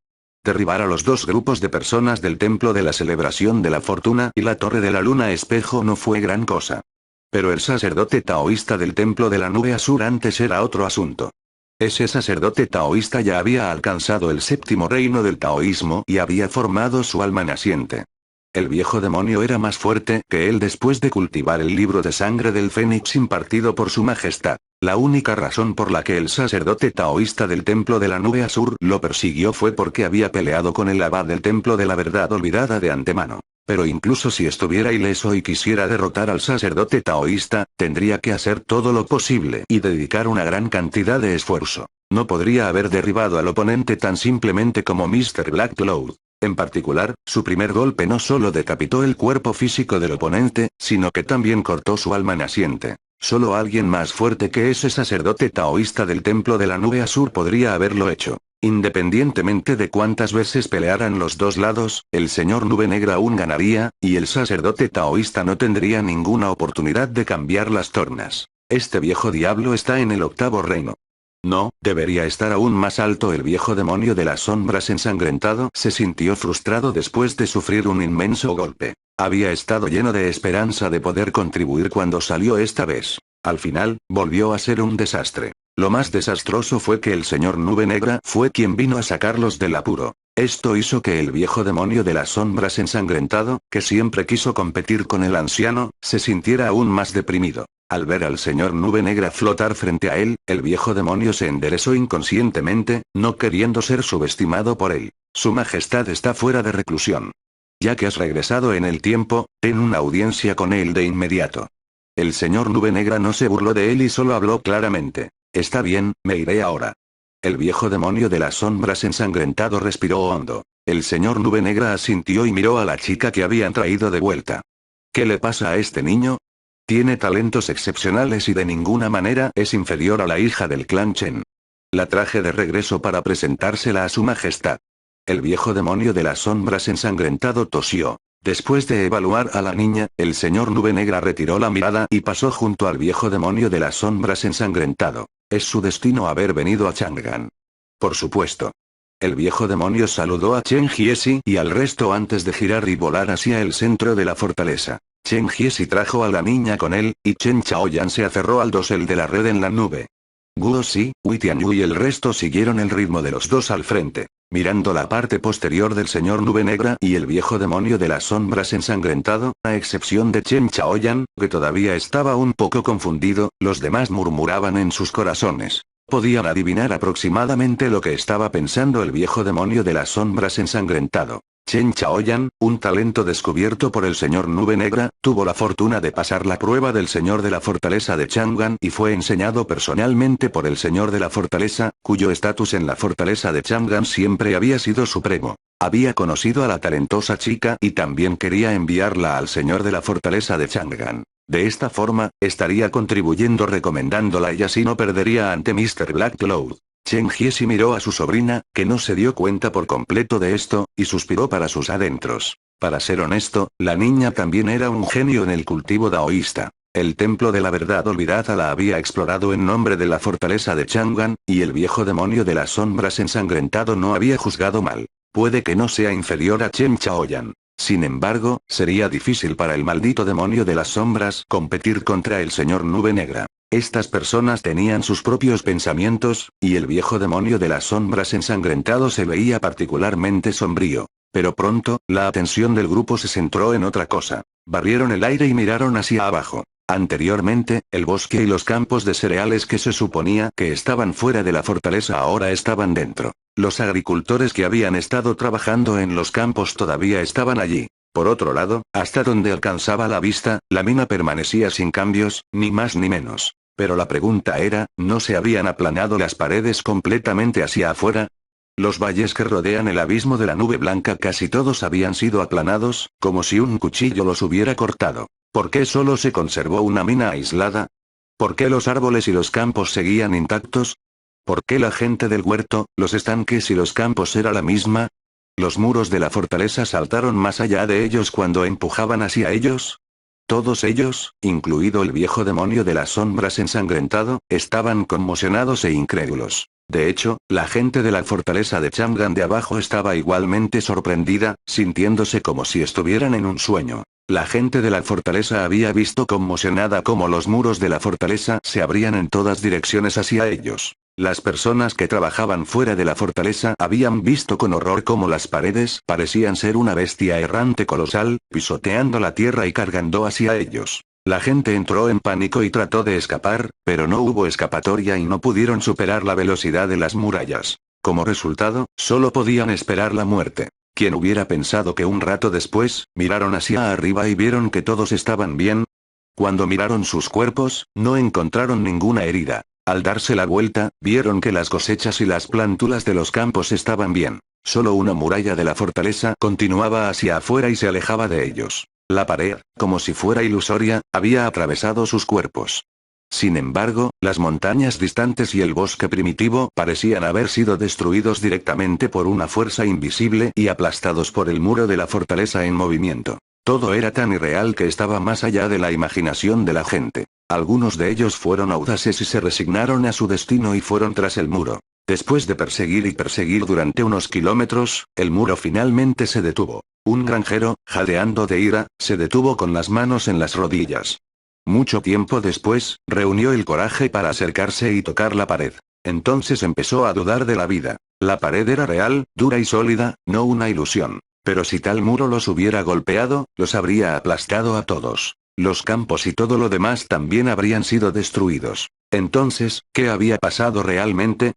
Derribar a los dos grupos de personas del templo de la celebración de la fortuna y la torre de la luna espejo no fue gran cosa. Pero el sacerdote taoísta del templo de la nube azul antes era otro asunto. Ese sacerdote taoísta ya había alcanzado el séptimo reino del taoísmo y había formado su alma naciente. El viejo demonio era más fuerte que él después de cultivar el libro de sangre del Fénix impartido por su majestad. La única razón por la que el sacerdote taoísta del templo de la nube azul lo persiguió fue porque había peleado con el abad del templo de la verdad olvidada de antemano. Pero incluso si estuviera ileso y quisiera derrotar al sacerdote taoísta, tendría que hacer todo lo posible y dedicar una gran cantidad de esfuerzo. No podría haber derribado al oponente tan simplemente como Mr. Black Cloud. En particular, su primer golpe no solo decapitó el cuerpo físico del oponente, sino que también cortó su alma naciente. Solo alguien más fuerte que ese sacerdote taoísta del templo de la nube azul podría haberlo hecho. Independientemente de cuántas veces pelearan los dos lados, el señor Nube Negra aún ganaría, y el sacerdote taoísta no tendría ninguna oportunidad de cambiar las tornas. Este viejo diablo está en el octavo reino. No, debería estar aún más alto. El viejo demonio de las sombras ensangrentado se sintió frustrado después de sufrir un inmenso golpe. Había estado lleno de esperanza de poder contribuir cuando salió esta vez. Al final, volvió a ser un desastre. Lo más desastroso fue que el señor Nube Negra fue quien vino a sacarlos del apuro. Esto hizo que el viejo demonio de las sombras ensangrentado, que siempre quiso competir con el anciano, se sintiera aún más deprimido. Al ver al señor Nube Negra flotar frente a él, el viejo demonio se enderezó inconscientemente, no queriendo ser subestimado por él. Su majestad está fuera de reclusión. Ya que has regresado en el tiempo, ten una audiencia con él de inmediato. El señor Nube Negra no se burló de él y solo habló claramente. Está bien, me iré ahora. El viejo demonio de las sombras ensangrentado respiró hondo. El señor Nube Negra asintió y miró a la chica que habían traído de vuelta. ¿Qué le pasa a este niño? Tiene talentos excepcionales y de ninguna manera es inferior a la hija del clan Chen. La traje de regreso para presentársela a su majestad. El viejo demonio de las sombras ensangrentado tosió. Después de evaluar a la niña, el señor Nube Negra retiró la mirada y pasó junto al viejo demonio de las sombras ensangrentado. Es su destino haber venido a Chang'an. Por supuesto. El viejo demonio saludó a Chen Jiesi y al resto antes de girar y volar hacia el centro de la fortaleza. Chen Jiesi trajo a la niña con él, y Chen Chaoyan se aferró al dosel de la red en la nube. Guo Si, Wei Tianyu y el resto siguieron el ritmo de los dos al frente, mirando la parte posterior del señor Nube Negra y el viejo demonio de las sombras ensangrentado, a excepción de Chen Chaoyan, que todavía estaba un poco confundido, los demás murmuraban en sus corazones. Podían adivinar aproximadamente lo que estaba pensando el viejo demonio de las sombras ensangrentado. Chen Chaoyan, un talento descubierto por el señor Nube Negra, tuvo la fortuna de pasar la prueba del señor de la fortaleza de Chang'an y fue enseñado personalmente por el señor de la fortaleza, cuyo estatus en la fortaleza de Chang'an siempre había sido supremo. Había conocido a la talentosa chica y también quería enviarla al señor de la fortaleza de Chang'an. De esta forma, estaría contribuyendo recomendándola y así no perdería ante Mr. Black Cloud. Chen Jiesi miró a su sobrina, que no se dio cuenta por completo de esto, y suspiró para sus adentros. Para ser honesto, la niña también era un genio en el cultivo daoísta. El templo de la verdad olvidada la había explorado en nombre de la fortaleza de Chang'an, y el viejo demonio de las sombras ensangrentado no había juzgado mal. Puede que no sea inferior a Chen Chaoyan. Sin embargo, sería difícil para el maldito demonio de las sombras competir contra el señor Nube Negra. Estas personas tenían sus propios pensamientos, y el viejo demonio de las sombras ensangrentado se veía particularmente sombrío. Pero pronto, la atención del grupo se centró en otra cosa. Barrieron el aire y miraron hacia abajo. Anteriormente, el bosque y los campos de cereales que se suponía que estaban fuera de la fortaleza ahora estaban dentro. Los agricultores que habían estado trabajando en los campos todavía estaban allí. Por otro lado, hasta donde alcanzaba la vista, la mina permanecía sin cambios, ni más ni menos. Pero la pregunta era, ¿no se habían aplanado las paredes completamente hacia afuera? Los valles que rodean el abismo de la nube blanca casi todos habían sido aplanados, como si un cuchillo los hubiera cortado. ¿Por qué solo se conservó una mina aislada? ¿Por qué los árboles y los campos seguían intactos? ¿Por qué la gente del huerto, los estanques y los campos era la misma? ¿Los muros de la fortaleza saltaron más allá de ellos cuando empujaban hacia ellos? Todos ellos, incluido el viejo demonio de las sombras ensangrentado, estaban conmocionados e incrédulos. De hecho, la gente de la fortaleza de Chang'an de abajo estaba igualmente sorprendida, sintiéndose como si estuvieran en un sueño. La gente de la fortaleza había visto conmocionada cómo los muros de la fortaleza se abrían en todas direcciones hacia ellos. Las personas que trabajaban fuera de la fortaleza habían visto con horror cómo las paredes parecían ser una bestia errante colosal, pisoteando la tierra y cargando hacia ellos. La gente entró en pánico y trató de escapar, pero no hubo escapatoria y no pudieron superar la velocidad de las murallas. Como resultado, solo podían esperar la muerte. ¿Quién hubiera pensado que un rato después, miraron hacia arriba y vieron que todos estaban bien? Cuando miraron sus cuerpos, no encontraron ninguna herida. Al darse la vuelta, vieron que las cosechas y las plántulas de los campos estaban bien. Solo una muralla de la fortaleza continuaba hacia afuera y se alejaba de ellos. La pared, como si fuera ilusoria, había atravesado sus cuerpos. Sin embargo, las montañas distantes y el bosque primitivo parecían haber sido destruidos directamente por una fuerza invisible y aplastados por el muro de la fortaleza en movimiento. Todo era tan irreal que estaba más allá de la imaginación de la gente. Algunos de ellos fueron audaces y se resignaron a su destino y fueron tras el muro. Después de perseguir y perseguir durante unos kilómetros, el muro finalmente se detuvo. Un granjero, jadeando de ira, se detuvo con las manos en las rodillas. Mucho tiempo después, reunió el coraje para acercarse y tocar la pared. Entonces empezó a dudar de la vida. La pared era real, dura y sólida, no una ilusión. Pero si tal muro los hubiera golpeado, los habría aplastado a todos. Los campos y todo lo demás también habrían sido destruidos. Entonces, ¿qué había pasado realmente?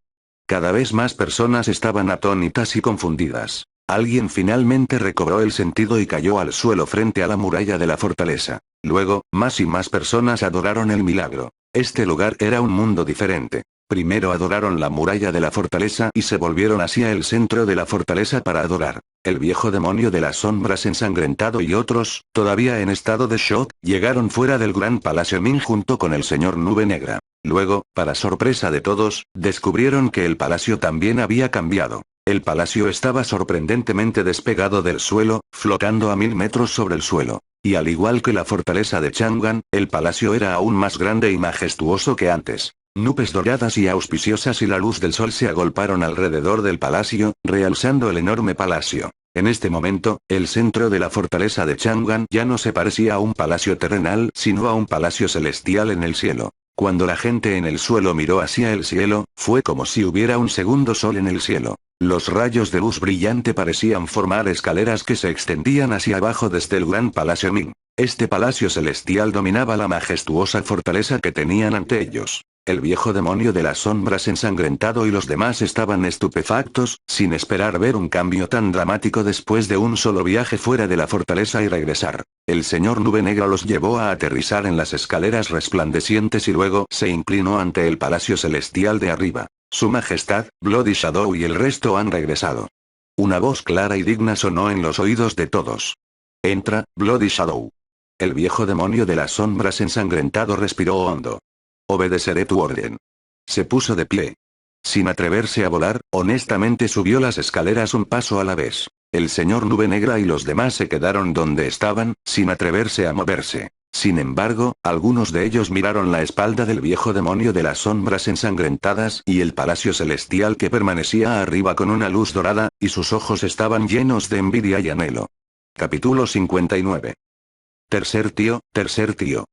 Cada vez más personas estaban atónitas y confundidas. Alguien finalmente recobró el sentido y cayó al suelo frente a la muralla de la fortaleza. Luego, más y más personas adoraron el milagro. Este lugar era un mundo diferente. Primero adoraron la muralla de la fortaleza y se volvieron hacia el centro de la fortaleza para adorar. El viejo demonio de las sombras ensangrentado y otros, todavía en estado de shock, llegaron fuera del gran palacio Ming junto con el señor Nube Negra. Luego, para sorpresa de todos, descubrieron que el palacio también había cambiado. El palacio estaba sorprendentemente despegado del suelo, flotando a 1000 metros sobre el suelo. Y al igual que la fortaleza de Chang'an, el palacio era aún más grande y majestuoso que antes. Nubes doradas y auspiciosas y la luz del sol se agolparon alrededor del palacio, realzando el enorme palacio. En este momento, el centro de la fortaleza de Chang'an ya no se parecía a un palacio terrenal, sino a un palacio celestial en el cielo. Cuando la gente en el suelo miró hacia el cielo, fue como si hubiera un segundo sol en el cielo. Los rayos de luz brillante parecían formar escaleras que se extendían hacia abajo desde el gran palacio Ming. Este palacio celestial dominaba la majestuosa fortaleza que tenían ante ellos. El viejo demonio de las sombras ensangrentado y los demás estaban estupefactos, sin esperar ver un cambio tan dramático después de un solo viaje fuera de la fortaleza y regresar. El señor Nube Negra los llevó a aterrizar en las escaleras resplandecientes y luego se inclinó ante el palacio celestial de arriba. Su Majestad, Bloody Shadow y el resto han regresado. Una voz clara y digna sonó en los oídos de todos. Entra, Bloody Shadow. El viejo demonio de las sombras ensangrentado respiró hondo. Obedeceré tu orden. Se puso de pie. Sin atreverse a volar, honestamente subió las escaleras un paso a la vez. El señor Nube Negra y los demás se quedaron donde estaban, sin atreverse a moverse. Sin embargo, algunos de ellos miraron la espalda del viejo demonio de las sombras ensangrentadas y el palacio celestial que permanecía arriba con una luz dorada, y sus ojos estaban llenos de envidia y anhelo. Capítulo 59. Tercer tío.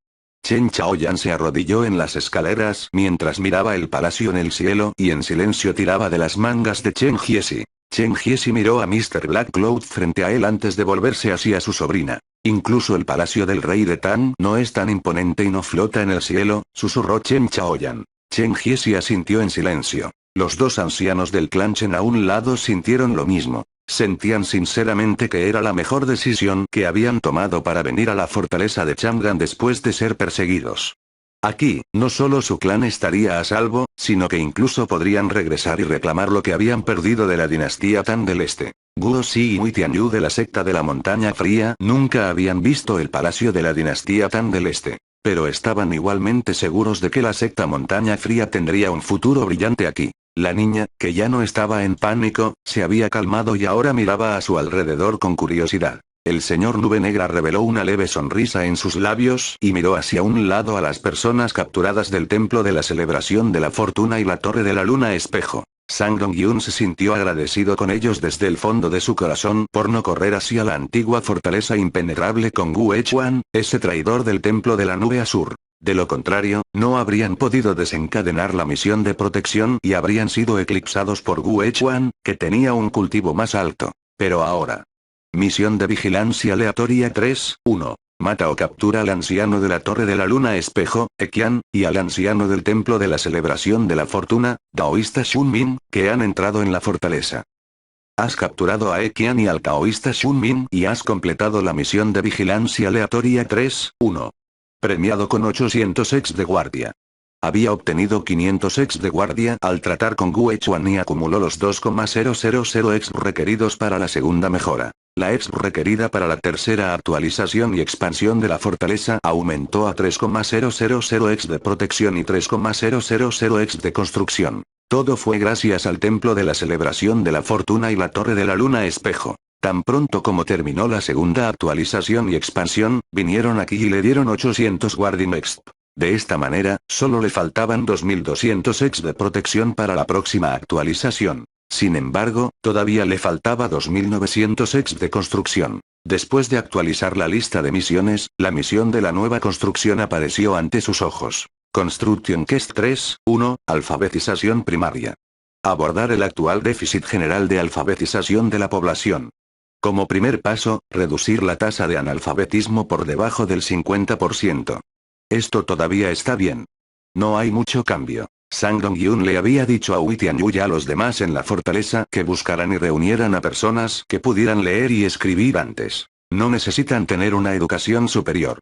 Chen Chaoyan se arrodilló en las escaleras mientras miraba el palacio en el cielo y en silencio tiraba de las mangas de Chen Jiesi. Chen Jiesi miró a Mr. Black Cloud frente a él antes de volverse hacia su sobrina. Incluso el palacio del rey de Tan no es tan imponente y no flota en el cielo, susurró Chen Chaoyan. Chen Jiesi asintió en silencio. Los dos ancianos del clan Chen a un lado sintieron lo mismo. Sentían sinceramente que era la mejor decisión que habían tomado para venir a la fortaleza de Chang'an después de ser perseguidos. Aquí, no solo su clan estaría a salvo, sino que incluso podrían regresar y reclamar lo que habían perdido de la dinastía Tan del Este. Guo Xi y Wu Tianyu de la secta de la Montaña Fría nunca habían visto el palacio de la dinastía Tan del Este. Pero estaban igualmente seguros de que la secta Montaña Fría tendría un futuro brillante aquí. La niña, que ya no estaba en pánico, se había calmado y ahora miraba a su alrededor con curiosidad. El señor Nube Negra reveló una leve sonrisa en sus labios y miró hacia un lado a las personas capturadas del templo de la celebración de la fortuna y la torre de la luna espejo. Sang Dong-yun se sintió agradecido con ellos desde el fondo de su corazón por no correr hacia la antigua fortaleza impenetrable con Gu Echuan, ese traidor del templo de la nube azur. De lo contrario, no habrían podido desencadenar la misión de protección y habrían sido eclipsados por Gu Echuan, que tenía un cultivo más alto. Pero ahora. Misión de vigilancia aleatoria 3-1. Mata o captura al anciano de la Torre de la Luna Espejo, Eqian, y al anciano del Templo de la Celebración de la Fortuna, Taoísta Shunmin, que han entrado en la fortaleza. Has capturado a Eqian y al taoísta Shunmin y has completado la misión de vigilancia aleatoria 3-1. Premiado con 800 ex de guardia. Había obtenido 500 ex de guardia al tratar con Gu Echuan y acumuló los 2,000 ex requeridos para la segunda mejora. La ex requerida para la tercera actualización y expansión de la fortaleza aumentó a 3,000 ex de protección y 3,000 ex de construcción. Todo fue gracias al templo de la celebración de la fortuna y la torre de la luna espejo. Tan pronto como terminó la segunda actualización y expansión, vinieron aquí y le dieron 800 Guardian Exp. De esta manera, solo le faltaban 2200 ex de protección para la próxima actualización. Sin embargo, todavía le faltaba 2900 ex de construcción. Después de actualizar la lista de misiones, la misión de la nueva construcción apareció ante sus ojos. Construction Quest 3-1, alfabetización primaria. Abordar el actual déficit general de alfabetización de la población. Como primer paso, reducir la tasa de analfabetismo por debajo del 50%. Esto todavía está bien. No hay mucho cambio. Sang Dong-yun le había dicho a Wu Tianyu y a los demás en la fortaleza que buscaran y reunieran a personas que pudieran leer y escribir antes. No necesitan tener una educación superior.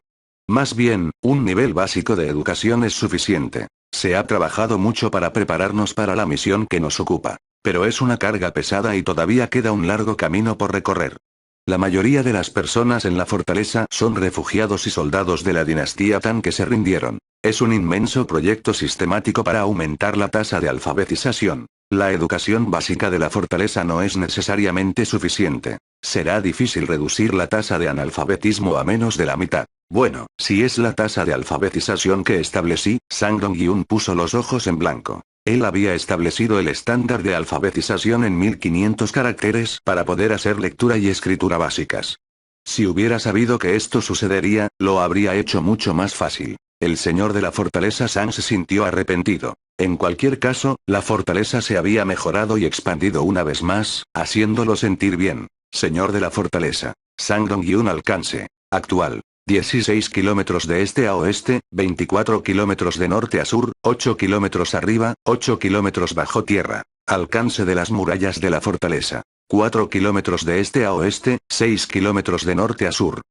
Más bien, un nivel básico de educación es suficiente. Se ha trabajado mucho para prepararnos para la misión que nos ocupa. Pero es una carga pesada y todavía queda un largo camino por recorrer. La mayoría de las personas en la fortaleza son refugiados y soldados de la dinastía Tan que se rindieron. Es un inmenso proyecto sistemático para aumentar la tasa de alfabetización. La educación básica de la fortaleza no es necesariamente suficiente. Será difícil reducir la tasa de analfabetismo a menos de la mitad. Bueno, si es la tasa de alfabetización que establecí, Sang Dong-hyun puso los ojos en blanco. Él había establecido el estándar de alfabetización en 1500 caracteres para poder hacer lectura y escritura básicas. Si hubiera sabido que esto sucedería, lo habría hecho mucho más fácil. El señor de la fortaleza Sang se sintió arrepentido. En cualquier caso, la fortaleza se había mejorado y expandido una vez más, haciéndolo sentir bien. Señor de la fortaleza. Sang Dong-hyun alcance. Actual. 16 kilómetros de este a oeste, 24 kilómetros de norte a sur, 8 kilómetros arriba, 8 kilómetros bajo tierra. Alcance de las murallas de la fortaleza. 4 kilómetros de este a oeste, 6 kilómetros de norte a sur.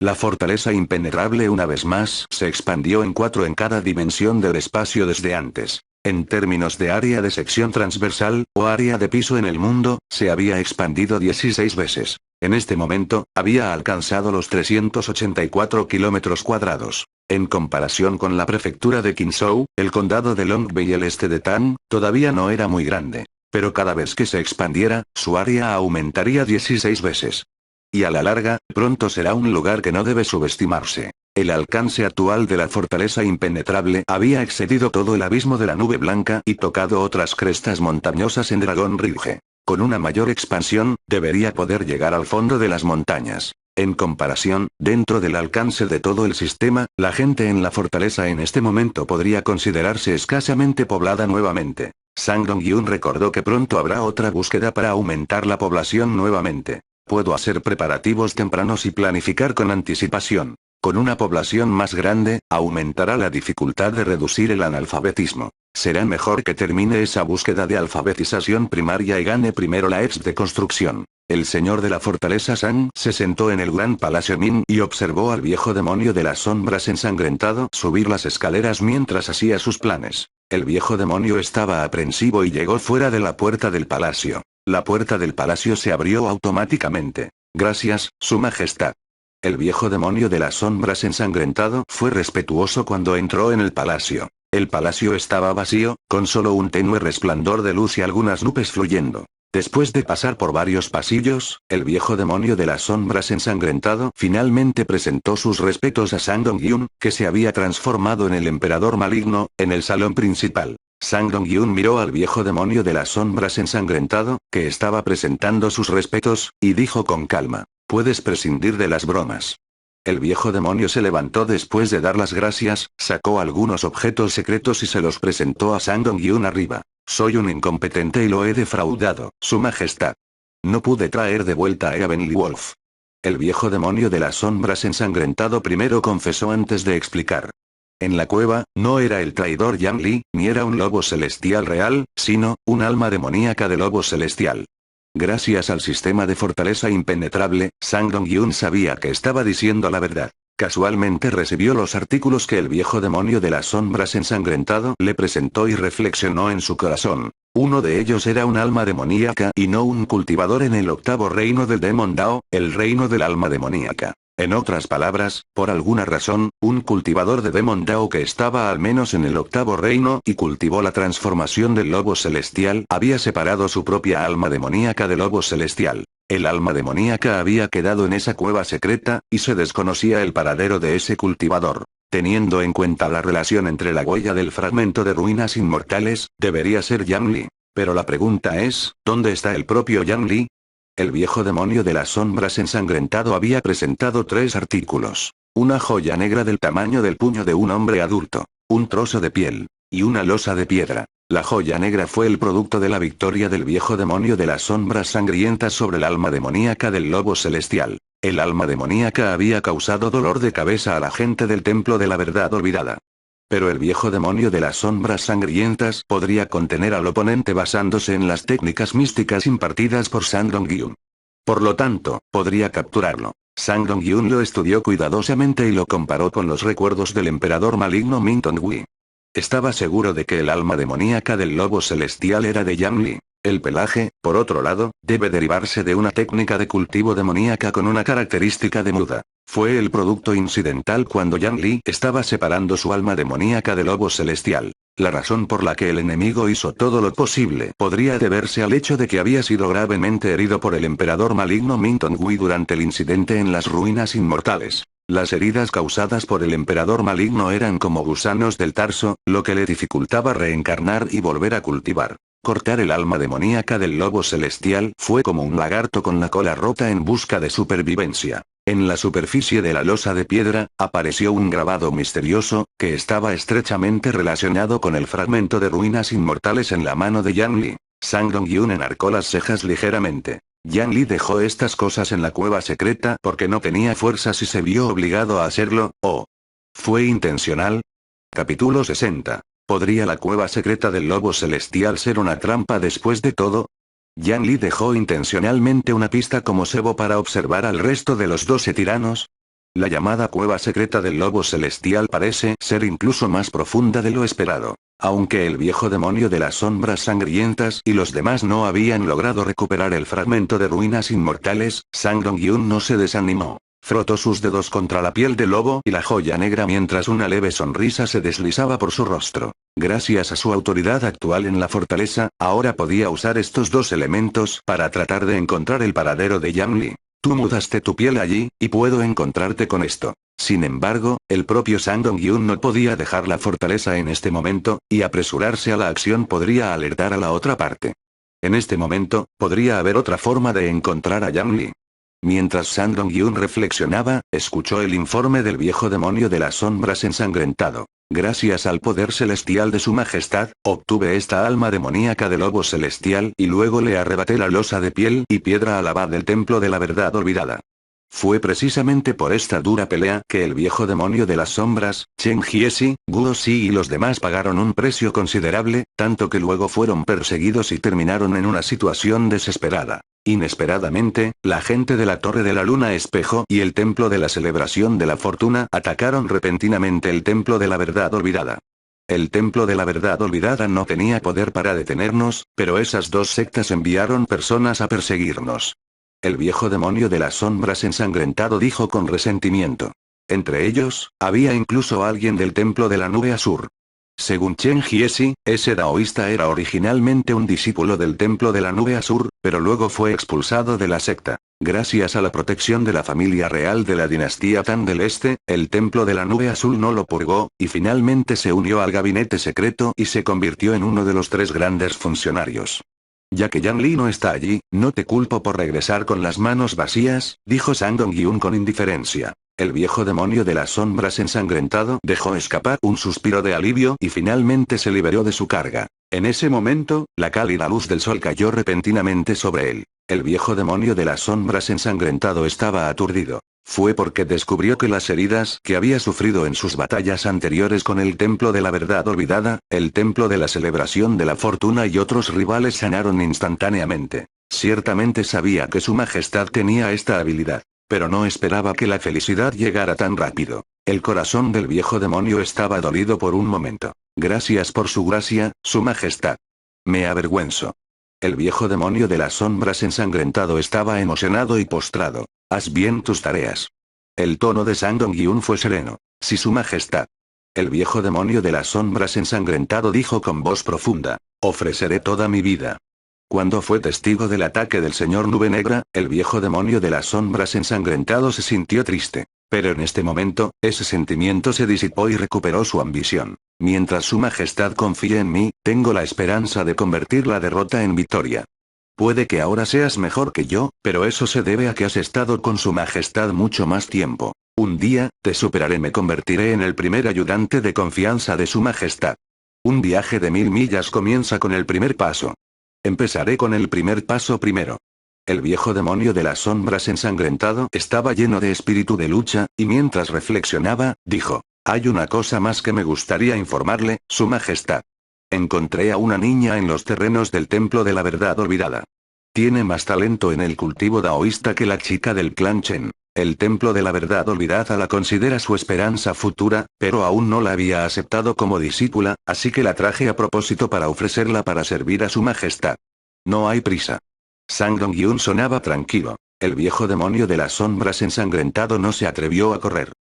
La fortaleza impenetrable una vez más se expandió en 4 en cada dimensión del espacio desde antes. En términos de área de sección transversal, o área de piso en el mundo, se había expandido 16 veces. En este momento, había alcanzado los 384 kilómetros cuadrados. En comparación con la prefectura de Kinzhou, el condado de Longbei y el este de Tan, todavía no era muy grande. Pero cada vez que se expandiera, su área aumentaría 16 veces. Y a la larga, pronto será un lugar que no debe subestimarse. El alcance actual de la fortaleza impenetrable había excedido todo el abismo de la nube blanca y tocado otras crestas montañosas en Dragon Ridge. Con una mayor expansión, debería poder llegar al fondo de las montañas. En comparación, dentro del alcance de todo el sistema, la gente en la fortaleza en este momento podría considerarse escasamente poblada nuevamente. Sang Dong-hyun recordó que pronto habrá otra búsqueda para aumentar la población nuevamente. Puedo hacer preparativos tempranos y planificar con anticipación. Con una población más grande, aumentará la dificultad de reducir el analfabetismo. Será mejor que termine esa búsqueda de alfabetización primaria y gane primero la EPS de construcción. El señor de la fortaleza Sang se sentó en el gran palacio Min y observó al viejo demonio de las sombras ensangrentado subir las escaleras mientras hacía sus planes. El viejo demonio estaba aprensivo y llegó fuera de la puerta del palacio. La puerta del palacio se abrió automáticamente. Gracias, Su Majestad. El viejo demonio de las sombras ensangrentado fue respetuoso cuando entró en el palacio. El palacio estaba vacío, con solo un tenue resplandor de luz y algunas nubes fluyendo. Después de pasar por varios pasillos, el viejo demonio de las sombras ensangrentado finalmente presentó sus respetos a Sang Dong-hyun, que se había transformado en el emperador maligno, en el salón principal. Sang Dong-hyun miró al viejo demonio de las sombras ensangrentado, que estaba presentando sus respetos, y dijo con calma: puedes prescindir de las bromas. El viejo demonio se levantó después de dar las gracias, sacó algunos objetos secretos y se los presentó a Sang Dong-hyun arriba. Soy un incompetente y lo he defraudado, Su Majestad. No pude traer de vuelta a Heavenly Wolf. El viejo demonio de las sombras ensangrentado primero confesó antes de explicar. En la cueva, no era el traidor Yang Li, ni era un lobo celestial real, sino, un alma demoníaca de lobo celestial. Gracias al sistema de fortaleza impenetrable, Sang Dong-hyun sabía que estaba diciendo la verdad. Casualmente recibió los artículos que el viejo demonio de las sombras ensangrentado le presentó y reflexionó en su corazón. Uno de ellos era un alma demoníaca y no un cultivador en el octavo reino del Demon Dao, el reino del alma demoníaca. En otras palabras, por alguna razón, un cultivador de Demon Dao que estaba al menos en el octavo reino y cultivó la transformación del lobo celestial había separado su propia alma demoníaca del lobo celestial. El alma demoníaca había quedado en esa cueva secreta, y se desconocía el paradero de ese cultivador. Teniendo en cuenta la relación entre la huella del fragmento de ruinas inmortales, debería ser Yang Li. Pero la pregunta es, ¿dónde está el propio Yang Li? El viejo demonio de las sombras ensangrentado había presentado 3 artículos. Una joya negra del tamaño del puño de un hombre adulto, un trozo de piel, y una losa de piedra. La joya negra fue el producto de la victoria del viejo demonio de las sombras sangrientas sobre el alma demoníaca del lobo celestial. El alma demoníaca había causado dolor de cabeza a la gente del templo de la verdad olvidada. Pero el viejo demonio de las sombras sangrientas podría contener al oponente basándose en las técnicas místicas impartidas por Sang Dong-hyun. Por lo tanto, podría capturarlo. Sang Dong-hyun lo estudió cuidadosamente y lo comparó con los recuerdos del emperador maligno Min Tong-hui. Estaba seguro de que el alma demoníaca del lobo celestial era de Yang Li. El pelaje, por otro lado, debe derivarse de una técnica de cultivo demoníaca con una característica de muda. Fue el producto incidental cuando Yang Li estaba separando su alma demoníaca del lobo celestial. La razón por la que el enemigo hizo todo lo posible podría deberse al hecho de que había sido gravemente herido por el emperador maligno Minton Wei durante el incidente en las ruinas inmortales. Las heridas causadas por el emperador maligno eran como gusanos del tarso, lo que le dificultaba reencarnar y volver a cultivar. Cortar el alma demoníaca del lobo celestial fue como un lagarto con la cola rota en busca de supervivencia. En la superficie de la losa de piedra, apareció un grabado misterioso, que estaba estrechamente relacionado con el fragmento de ruinas inmortales en la mano de Yan Li. Sang Dong-yun enarcó las cejas ligeramente. Yan Li dejó estas cosas en la cueva secreta porque no tenía fuerzas y se vio obligado a hacerlo, ¿o fue intencional? Capítulo 60. ¿Podría la cueva secreta del lobo celestial ser una trampa después de todo? Yan Li dejó intencionalmente una pista como cebo para observar al resto de los 12 tiranos. La llamada cueva secreta del lobo celestial parece ser incluso más profunda de lo esperado. Aunque el viejo demonio de las sombras sangrientas y los demás no habían logrado recuperar el fragmento de ruinas inmortales, Sang Dong-yun no se desanimó. Frotó sus dedos contra la piel del lobo y la joya negra mientras una leve sonrisa se deslizaba por su rostro. Gracias a su autoridad actual en la fortaleza, ahora podía usar estos dos elementos para tratar de encontrar el paradero de Yan Li. Tú mudaste tu piel allí, y puedo encontrarte con esto. Sin embargo, el propio Sang Dong-yun no podía dejar la fortaleza en este momento, y apresurarse a la acción podría alertar a la otra parte. En este momento, podría haber otra forma de encontrar a Yan Li. Mientras Sang Dong-yun reflexionaba, escuchó el informe del viejo demonio de las sombras ensangrentado. Gracias al poder celestial de su majestad, obtuve esta alma demoníaca de lobo celestial y luego le arrebaté la losa de piel y piedra al abad del templo de la verdad olvidada. Fue precisamente por esta dura pelea que el viejo demonio de las sombras, Chen Jiesi, Guo Si y los demás pagaron un precio considerable, tanto que luego fueron perseguidos y terminaron en una situación desesperada. Inesperadamente, la gente de la Torre de la Luna Espejo y el Templo de la Celebración de la Fortuna atacaron repentinamente el Templo de la Verdad Olvidada. El Templo de la Verdad Olvidada no tenía poder para detenernos, pero esas dos sectas enviaron personas a perseguirnos. El viejo demonio de las sombras ensangrentado dijo con resentimiento. Entre ellos, había incluso alguien del Templo de la Nube Azur. Según Chen Jiesi, ese daoísta era originalmente un discípulo del Templo de la Nube Azur, pero luego fue expulsado de la secta. Gracias a la protección de la familia real de la dinastía Tan del Este, el Templo de la Nube Azul no lo purgó, y finalmente se unió al gabinete secreto y se convirtió en uno de los 3 grandes funcionarios. Ya que Yan Li no está allí, no te culpo por regresar con las manos vacías, dijo Sang Dong-yun con indiferencia. El viejo demonio de las sombras ensangrentado dejó escapar un suspiro de alivio y finalmente se liberó de su carga. En ese momento, la cálida luz del sol cayó repentinamente sobre él. El viejo demonio de las sombras ensangrentado estaba aturdido. Fue porque descubrió que las heridas que había sufrido en sus batallas anteriores con el Templo de la Verdad Olvidada, el Templo de la Celebración de la Fortuna y otros rivales sanaron instantáneamente. Ciertamente sabía que su majestad tenía esta habilidad. Pero no esperaba que la felicidad llegara tan rápido. El corazón del viejo demonio estaba dolido por un momento. Gracias por su gracia, su majestad. Me avergüenzo. El viejo demonio de las sombras ensangrentado estaba emocionado y postrado. Haz bien tus tareas. El tono de Sang Dong-yun fue sereno. Sí, su majestad. El viejo demonio de las sombras ensangrentado dijo con voz profunda. Ofreceré toda mi vida. Cuando fue testigo del ataque del señor Nube Negra, el viejo demonio de las sombras ensangrentado se sintió triste. Pero en este momento, ese sentimiento se disipó y recuperó su ambición. Mientras su majestad confíe en mí, tengo la esperanza de convertir la derrota en victoria. Puede que ahora seas mejor que yo, pero eso se debe a que has estado con su majestad mucho más tiempo. Un día, te superaré, me convertiré en el primer ayudante de confianza de su majestad. Un viaje de 1000 millas comienza con el primer paso. Empezaré con el primer paso primero. El viejo demonio de las sombras ensangrentado estaba lleno de espíritu de lucha, y mientras reflexionaba, dijo, hay una cosa más que me gustaría informarle, su majestad. Encontré a una niña en los terrenos del Templo de la Verdad Olvidada. Tiene más talento en el cultivo daoísta que la chica del clan Chen. El Templo de la Verdad Olvidada la considera su esperanza futura, pero aún no la había aceptado como discípula, así que la traje a propósito para ofrecerla para servir a su majestad. No hay prisa. Sang Dong-yun sonaba tranquilo. El viejo demonio de las sombras ensangrentado no se atrevió a correr.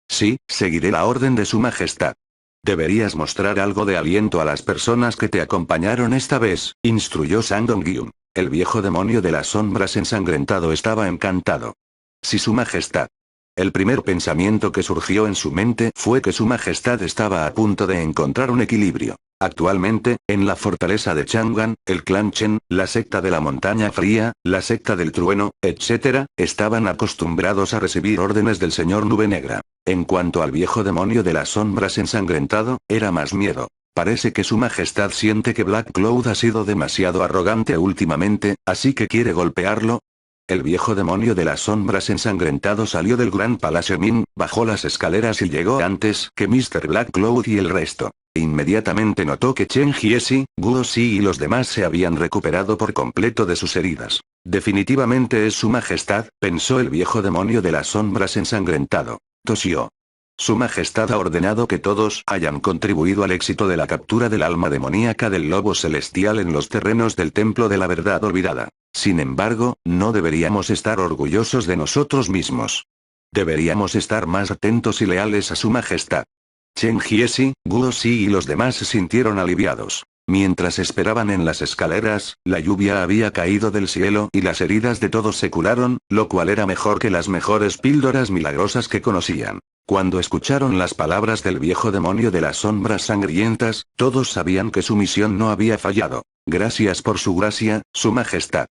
Sí, seguiré la orden de su majestad. Deberías mostrar algo de aliento a las personas que te acompañaron esta vez, instruyó Sang Dong-gyun. El viejo demonio de las sombras ensangrentado estaba encantado. Si su majestad. El primer pensamiento que surgió en su mente fue que su majestad estaba a punto de encontrar un equilibrio. Actualmente, en la fortaleza de Chang'an, el clan Chen, la secta de la montaña fría, la secta del trueno, etc., estaban acostumbrados a recibir órdenes del señor Nube Negra. En cuanto al viejo demonio de las sombras ensangrentado, era más miedo. Parece que su majestad siente que Black Cloud ha sido demasiado arrogante últimamente, así que quiere golpearlo. El viejo demonio de las sombras ensangrentado salió del gran palacio Min, bajó las escaleras y llegó antes que Mr. Black Cloud y el resto. Inmediatamente notó que Chen Jiesi, Guo Si y los demás se habían recuperado por completo de sus heridas. Definitivamente es su majestad, pensó el viejo demonio de las sombras ensangrentado. Tosió. Su majestad ha ordenado que todos hayan contribuido al éxito de la captura del alma demoníaca del lobo celestial en los terrenos del templo de la verdad olvidada. Sin embargo, no deberíamos estar orgullosos de nosotros mismos. Deberíamos estar más atentos y leales a su majestad. Chen Jiesi, Guo Si y los demás se sintieron aliviados. Mientras esperaban en las escaleras, la lluvia había caído del cielo y las heridas de todos se curaron, lo cual era mejor que las mejores píldoras milagrosas que conocían. Cuando escucharon las palabras del viejo demonio de las sombras sangrientas, todos sabían que su misión no había fallado. Gracias por su gracia, su majestad.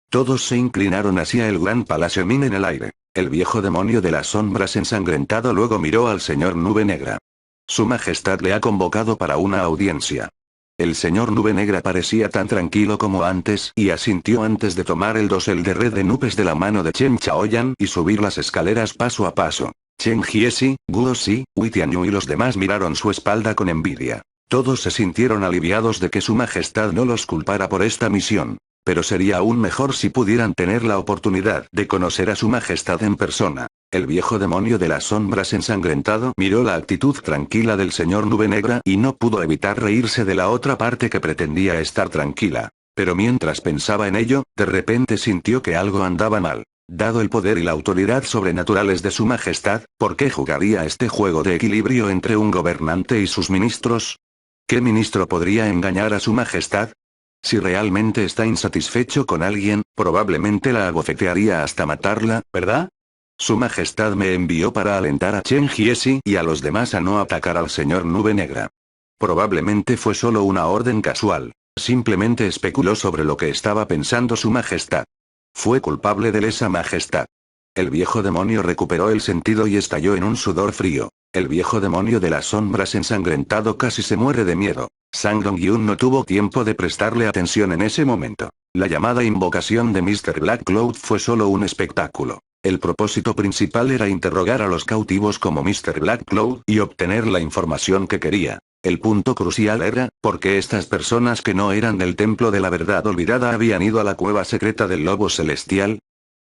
Todos se inclinaron hacia el gran palacio Min en el aire. El viejo demonio de las sombras ensangrentado luego miró al señor Nube Negra. Su majestad le ha convocado para una audiencia. El señor Nube Negra parecía tan tranquilo como antes y asintió antes de tomar el dosel de red de nubes de la mano de Chen Chaoyan y subir las escaleras paso a paso. Chen Jiesi, Guo Si, Wei Tianyu y los demás miraron su espalda con envidia. Todos se sintieron aliviados de que su majestad no los culpara por esta misión. Pero sería aún mejor si pudieran tener la oportunidad de conocer a su majestad en persona. El viejo demonio de las sombras ensangrentado miró la actitud tranquila del señor Nube Negra y no pudo evitar reírse de la otra parte que pretendía estar tranquila. Pero mientras pensaba en ello, de repente sintió que algo andaba mal. Dado el poder y la autoridad sobrenaturales de su majestad, ¿por qué jugaría este juego de equilibrio entre un gobernante y sus ministros? ¿Qué ministro podría engañar a su majestad? Si realmente está insatisfecho con alguien, probablemente la abofetearía hasta matarla, ¿verdad? Su majestad me envió para alentar a Chen Jiesi y a los demás a no atacar al señor Nube Negra. Probablemente fue solo una orden casual. Simplemente especuló sobre lo que estaba pensando su majestad. Fue culpable de lesa majestad. El viejo demonio recuperó el sentido y estalló en un sudor frío. El viejo demonio de las sombras ensangrentado casi se muere de miedo. Sang Dong-gyun no tuvo tiempo de prestarle atención en ese momento. La llamada invocación de Mr. Black Cloud fue solo un espectáculo. El propósito principal era interrogar a los cautivos como Mr. Black Cloud y obtener la información que quería. El punto crucial era, ¿por qué estas personas que no eran del templo de la verdad olvidada habían ido a la cueva secreta del lobo celestial?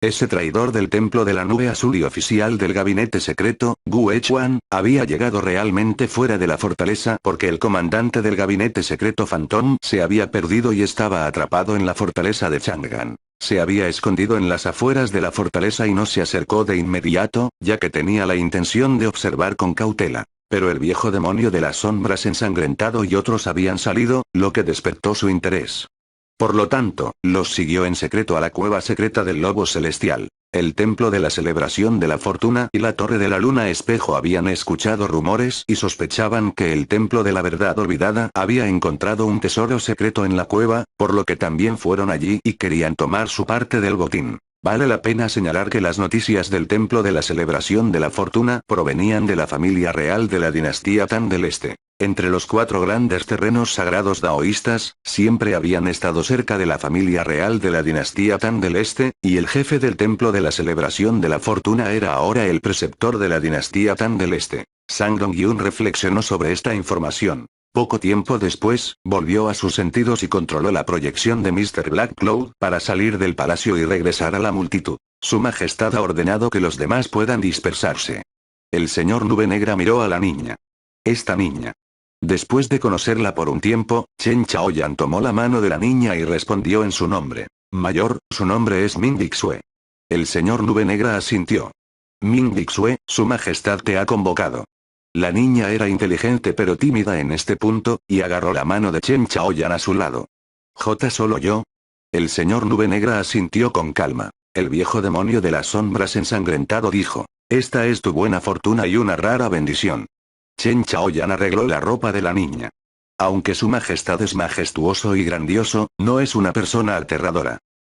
Ese traidor del templo de la nube azul y oficial del gabinete secreto, Gu Echuan, había llegado realmente fuera de la fortaleza porque el comandante del gabinete secreto Phantom se había perdido y estaba atrapado en la fortaleza de Chang'an. Se había escondido en las afueras de la fortaleza y no se acercó de inmediato, ya que tenía la intención de observar con cautela. Pero el viejo demonio de las sombras ensangrentado y otros habían salido, lo que despertó su interés. Por lo tanto, los siguió en secreto a la cueva secreta del lobo celestial. El templo de la celebración de la fortuna y la torre de la luna espejo habían escuchado rumores y sospechaban que el templo de la verdad olvidada había encontrado un tesoro secreto en la cueva, por lo que también fueron allí y querían tomar su parte del botín. Vale la pena señalar que las noticias del templo de la celebración de la fortuna provenían de la familia real de la dinastía Tan del Este. Entre los 4 grandes terrenos sagrados daoístas, siempre habían estado cerca de la familia real de la dinastía Tan del Este, y el jefe del templo de la celebración de la fortuna era ahora el preceptor de la dinastía Tan del Este. Sang Dong-gyun reflexionó sobre esta información. Poco tiempo después, volvió a sus sentidos y controló la proyección de Mr. Black Cloud para salir del palacio y regresar a la multitud. Su majestad ha ordenado que los demás puedan dispersarse. El señor Nube Negra miró a la niña. Esta niña. Después de conocerla por un tiempo, Chen Chaoyan tomó la mano de la niña y respondió en su nombre. Mayor, su nombre es Min Dixue. El señor Nube Negra asintió. Min Dixue, su majestad te ha convocado. La niña era inteligente pero tímida en este punto, y agarró la mano de Chen Chaoyan a su lado. ¿Solo yo? El señor Nube Negra asintió con calma. El viejo demonio de las sombras ensangrentado dijo: esta es tu buena fortuna y una rara bendición. Chen Chaoyan arregló la ropa de la niña. Aunque su majestad es majestuoso y grandioso, no es una persona aterradora.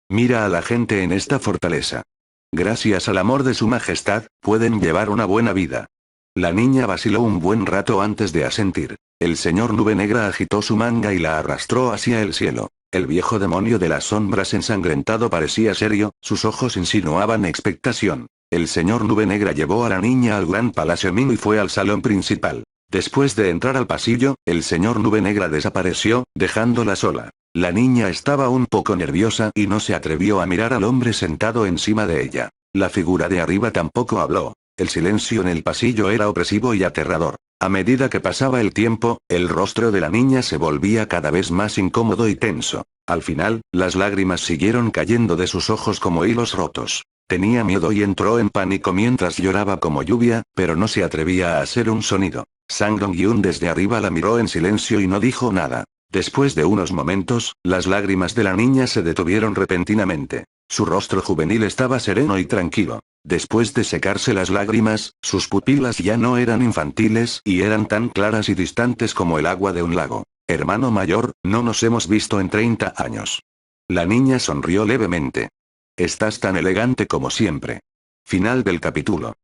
Mira a la gente en esta fortaleza. Gracias al amor de su majestad, pueden llevar una buena vida. La niña vaciló un buen rato antes de asentir. El señor Nube Negra agitó su manga y la arrastró hacia el cielo. El viejo demonio de las sombras ensangrentado parecía serio, sus ojos insinuaban expectación. El señor Nube Negra llevó a la niña al gran palacio Ming y fue al salón principal. Después de entrar al pasillo, el señor Nube Negra desapareció, dejándola sola. La niña estaba un poco nerviosa y no se atrevió a mirar al hombre sentado encima de ella. La figura de arriba tampoco habló. El silencio en el pasillo era opresivo y aterrador. A medida que pasaba el tiempo, el rostro de la niña se volvía cada vez más incómodo y tenso. Al final, las lágrimas siguieron cayendo de sus ojos como hilos rotos. Tenía miedo y entró en pánico mientras lloraba como lluvia, pero no se atrevía a hacer un sonido. Sang Dong-yun desde arriba la miró en silencio y no dijo nada. Después de unos momentos, las lágrimas de la niña se detuvieron repentinamente. Su rostro juvenil estaba sereno y tranquilo. Después de secarse las lágrimas, sus pupilas ya no eran infantiles y eran tan claras y distantes como el agua de un lago. Hermano mayor, no nos hemos visto en 30 años. La niña sonrió levemente. Estás tan elegante como siempre. Final del capítulo.